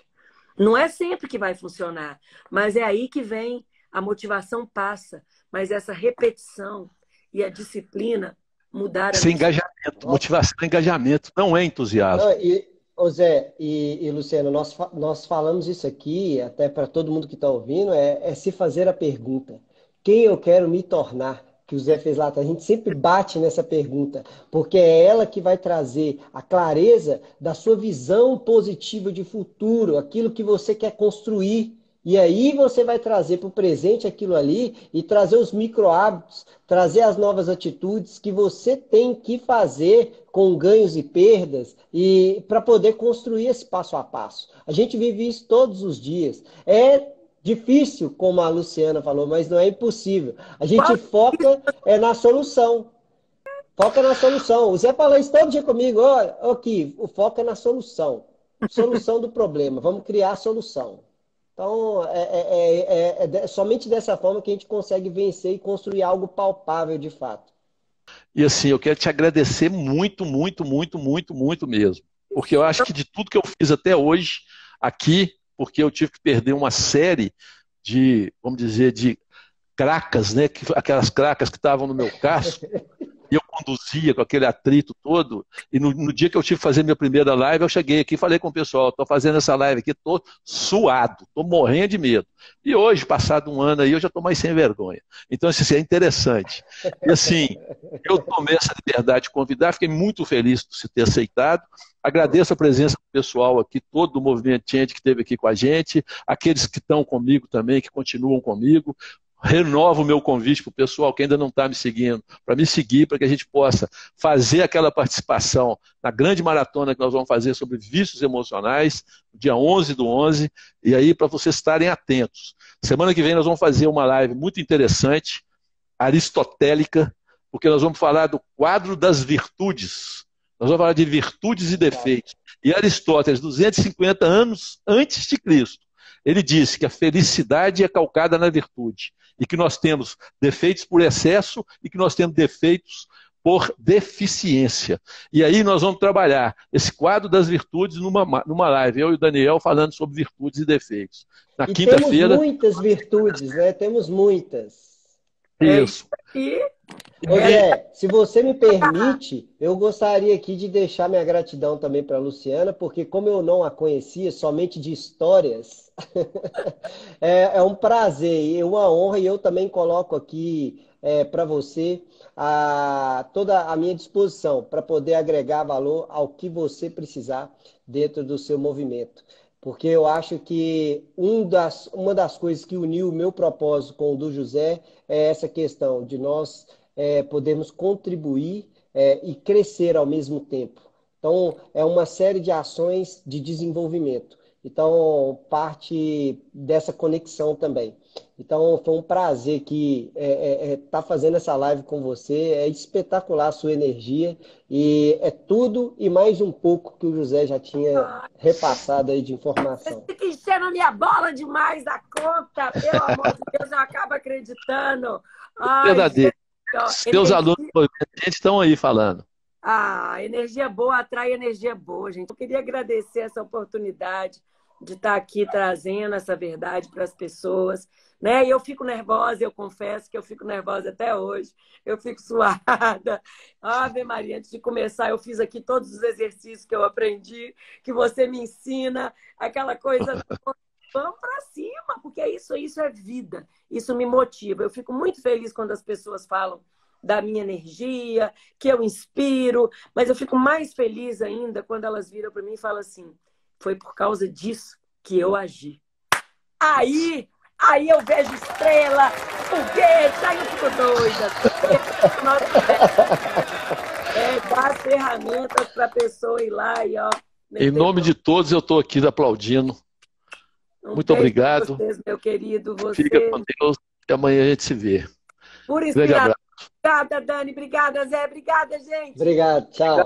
Não é sempre que vai funcionar, mas é aí que vem, a motivação passa, mas essa repetição e a disciplina mudaram. Sem engajamento, motivação é engajamento, não é entusiasmo. Ô Zé e Luciano, nós falamos isso aqui, até para todo mundo que está ouvindo, é se fazer a pergunta: quem eu quero me tornar? Que o Zé fez lá, a gente sempre bate nessa pergunta, porque é ela que vai trazer a clareza da sua visão positiva de futuro, aquilo que você quer construir. E aí você vai trazer para o presente aquilo ali e trazer os micro hábitos, trazer as novas atitudes que você tem que fazer com ganhos e perdas e para poder construir esse passo a passo. A gente vive isso todos os dias. É difícil, como a Luciana falou, mas não é impossível. A gente foca na solução. Foca na solução. O Zé fala isso todo dia comigo. Olha, aqui, o foco é na solução. Solução do problema. Vamos criar a solução. Então, somente dessa forma que a gente consegue vencer e construir algo palpável de fato. E assim, eu quero te agradecer muito, muito, muito, muito, muito mesmo. Porque eu acho que de tudo que eu fiz até hoje aqui, porque eu tive que perder uma série de, vamos dizer, de cracas, né? Aquelas cracas que estavam no meu casco, e eu conduzia com aquele atrito todo, e no dia que eu tive que fazer minha primeira live, eu cheguei aqui e falei com o pessoal, estou fazendo essa live aqui, estou suado, estou morrendo de medo. E hoje, passado um ano aí, eu já estou mais sem vergonha. Então, assim, é interessante. E assim, eu tomei essa liberdade de convidar, fiquei muito feliz por você ter aceitado. Agradeço a presença do pessoal aqui, todo o Movimento Change que esteve aqui com a gente, aqueles que estão comigo também, que continuam comigo. renovo o meu convite para o pessoal que ainda não está me seguindo, para me seguir, para que a gente possa fazer aquela participação na grande maratona que nós vamos fazer sobre vícios emocionais, dia 11/11, e aí para vocês estarem atentos. Semana que vem nós vamos fazer uma live muito interessante, aristotélica, porque nós vamos falar do quadro das virtudes. Nós vamos falar de virtudes e defeitos. E Aristóteles, 250 anos antes de Cristo, ele disse que a felicidade é calcada na virtude e que nós temos defeitos por excesso e que nós temos defeitos por deficiência. E aí nós vamos trabalhar esse quadro das virtudes numa live, eu e o Daniel falando sobre virtudes e defeitos. Na quinta-feira... Temos muitas virtudes, né? Temos muitas. Isso. Ô Zé, se você me permite, eu gostaria aqui de deixar minha gratidão também para a Luciana, porque como eu não a conhecia, somente de histórias, é um prazer e uma honra, e eu também coloco aqui para você toda a minha disposição para poder agregar valor ao que você precisar dentro do seu movimento. Porque eu acho que uma das coisas que uniu o meu propósito com o do José é essa questão de nós podermos contribuir e crescer ao mesmo tempo. Então, é uma série de ações de desenvolvimento. Então, parte dessa conexão também. Então, foi um prazer que estar fazendo essa live com você. É espetacular a sua energia. E é tudo e mais um pouco que o José já tinha repassado aí de informação. Você fica enchendo a minha bola demais da conta. Pelo amor de Deus, eu acabo acreditando. Ai, Verdadeiro. Seus alunos estão aí falando. Energia boa atrai energia boa, gente. Eu queria agradecer essa oportunidade de estar aqui trazendo essa verdade para as pessoas, né? E eu fico nervosa, eu confesso que eu fico nervosa até hoje. Eu fico suada. Ave Maria, antes de começar, eu fiz aqui todos os exercícios que eu aprendi, que você me ensina, aquela coisa. Vamos para cima, porque isso é vida. Isso me motiva. Eu fico muito feliz quando as pessoas falam da minha energia, que eu inspiro, mas eu fico mais feliz ainda quando elas viram para mim e falam assim: foi por causa disso que eu agi. Aí eu vejo estrela, foguete, aí eu fico doida. Dar ferramentas para a pessoa ir lá e, ó... Em nome de todos, eu estou aqui aplaudindo. Muito obrigado. Vocês, meu querido. Você... Fica com Deus e amanhã a gente se vê. Por inspiração. Obrigada, Dani. Obrigada, Zé. Obrigada, gente. Obrigado. Tchau.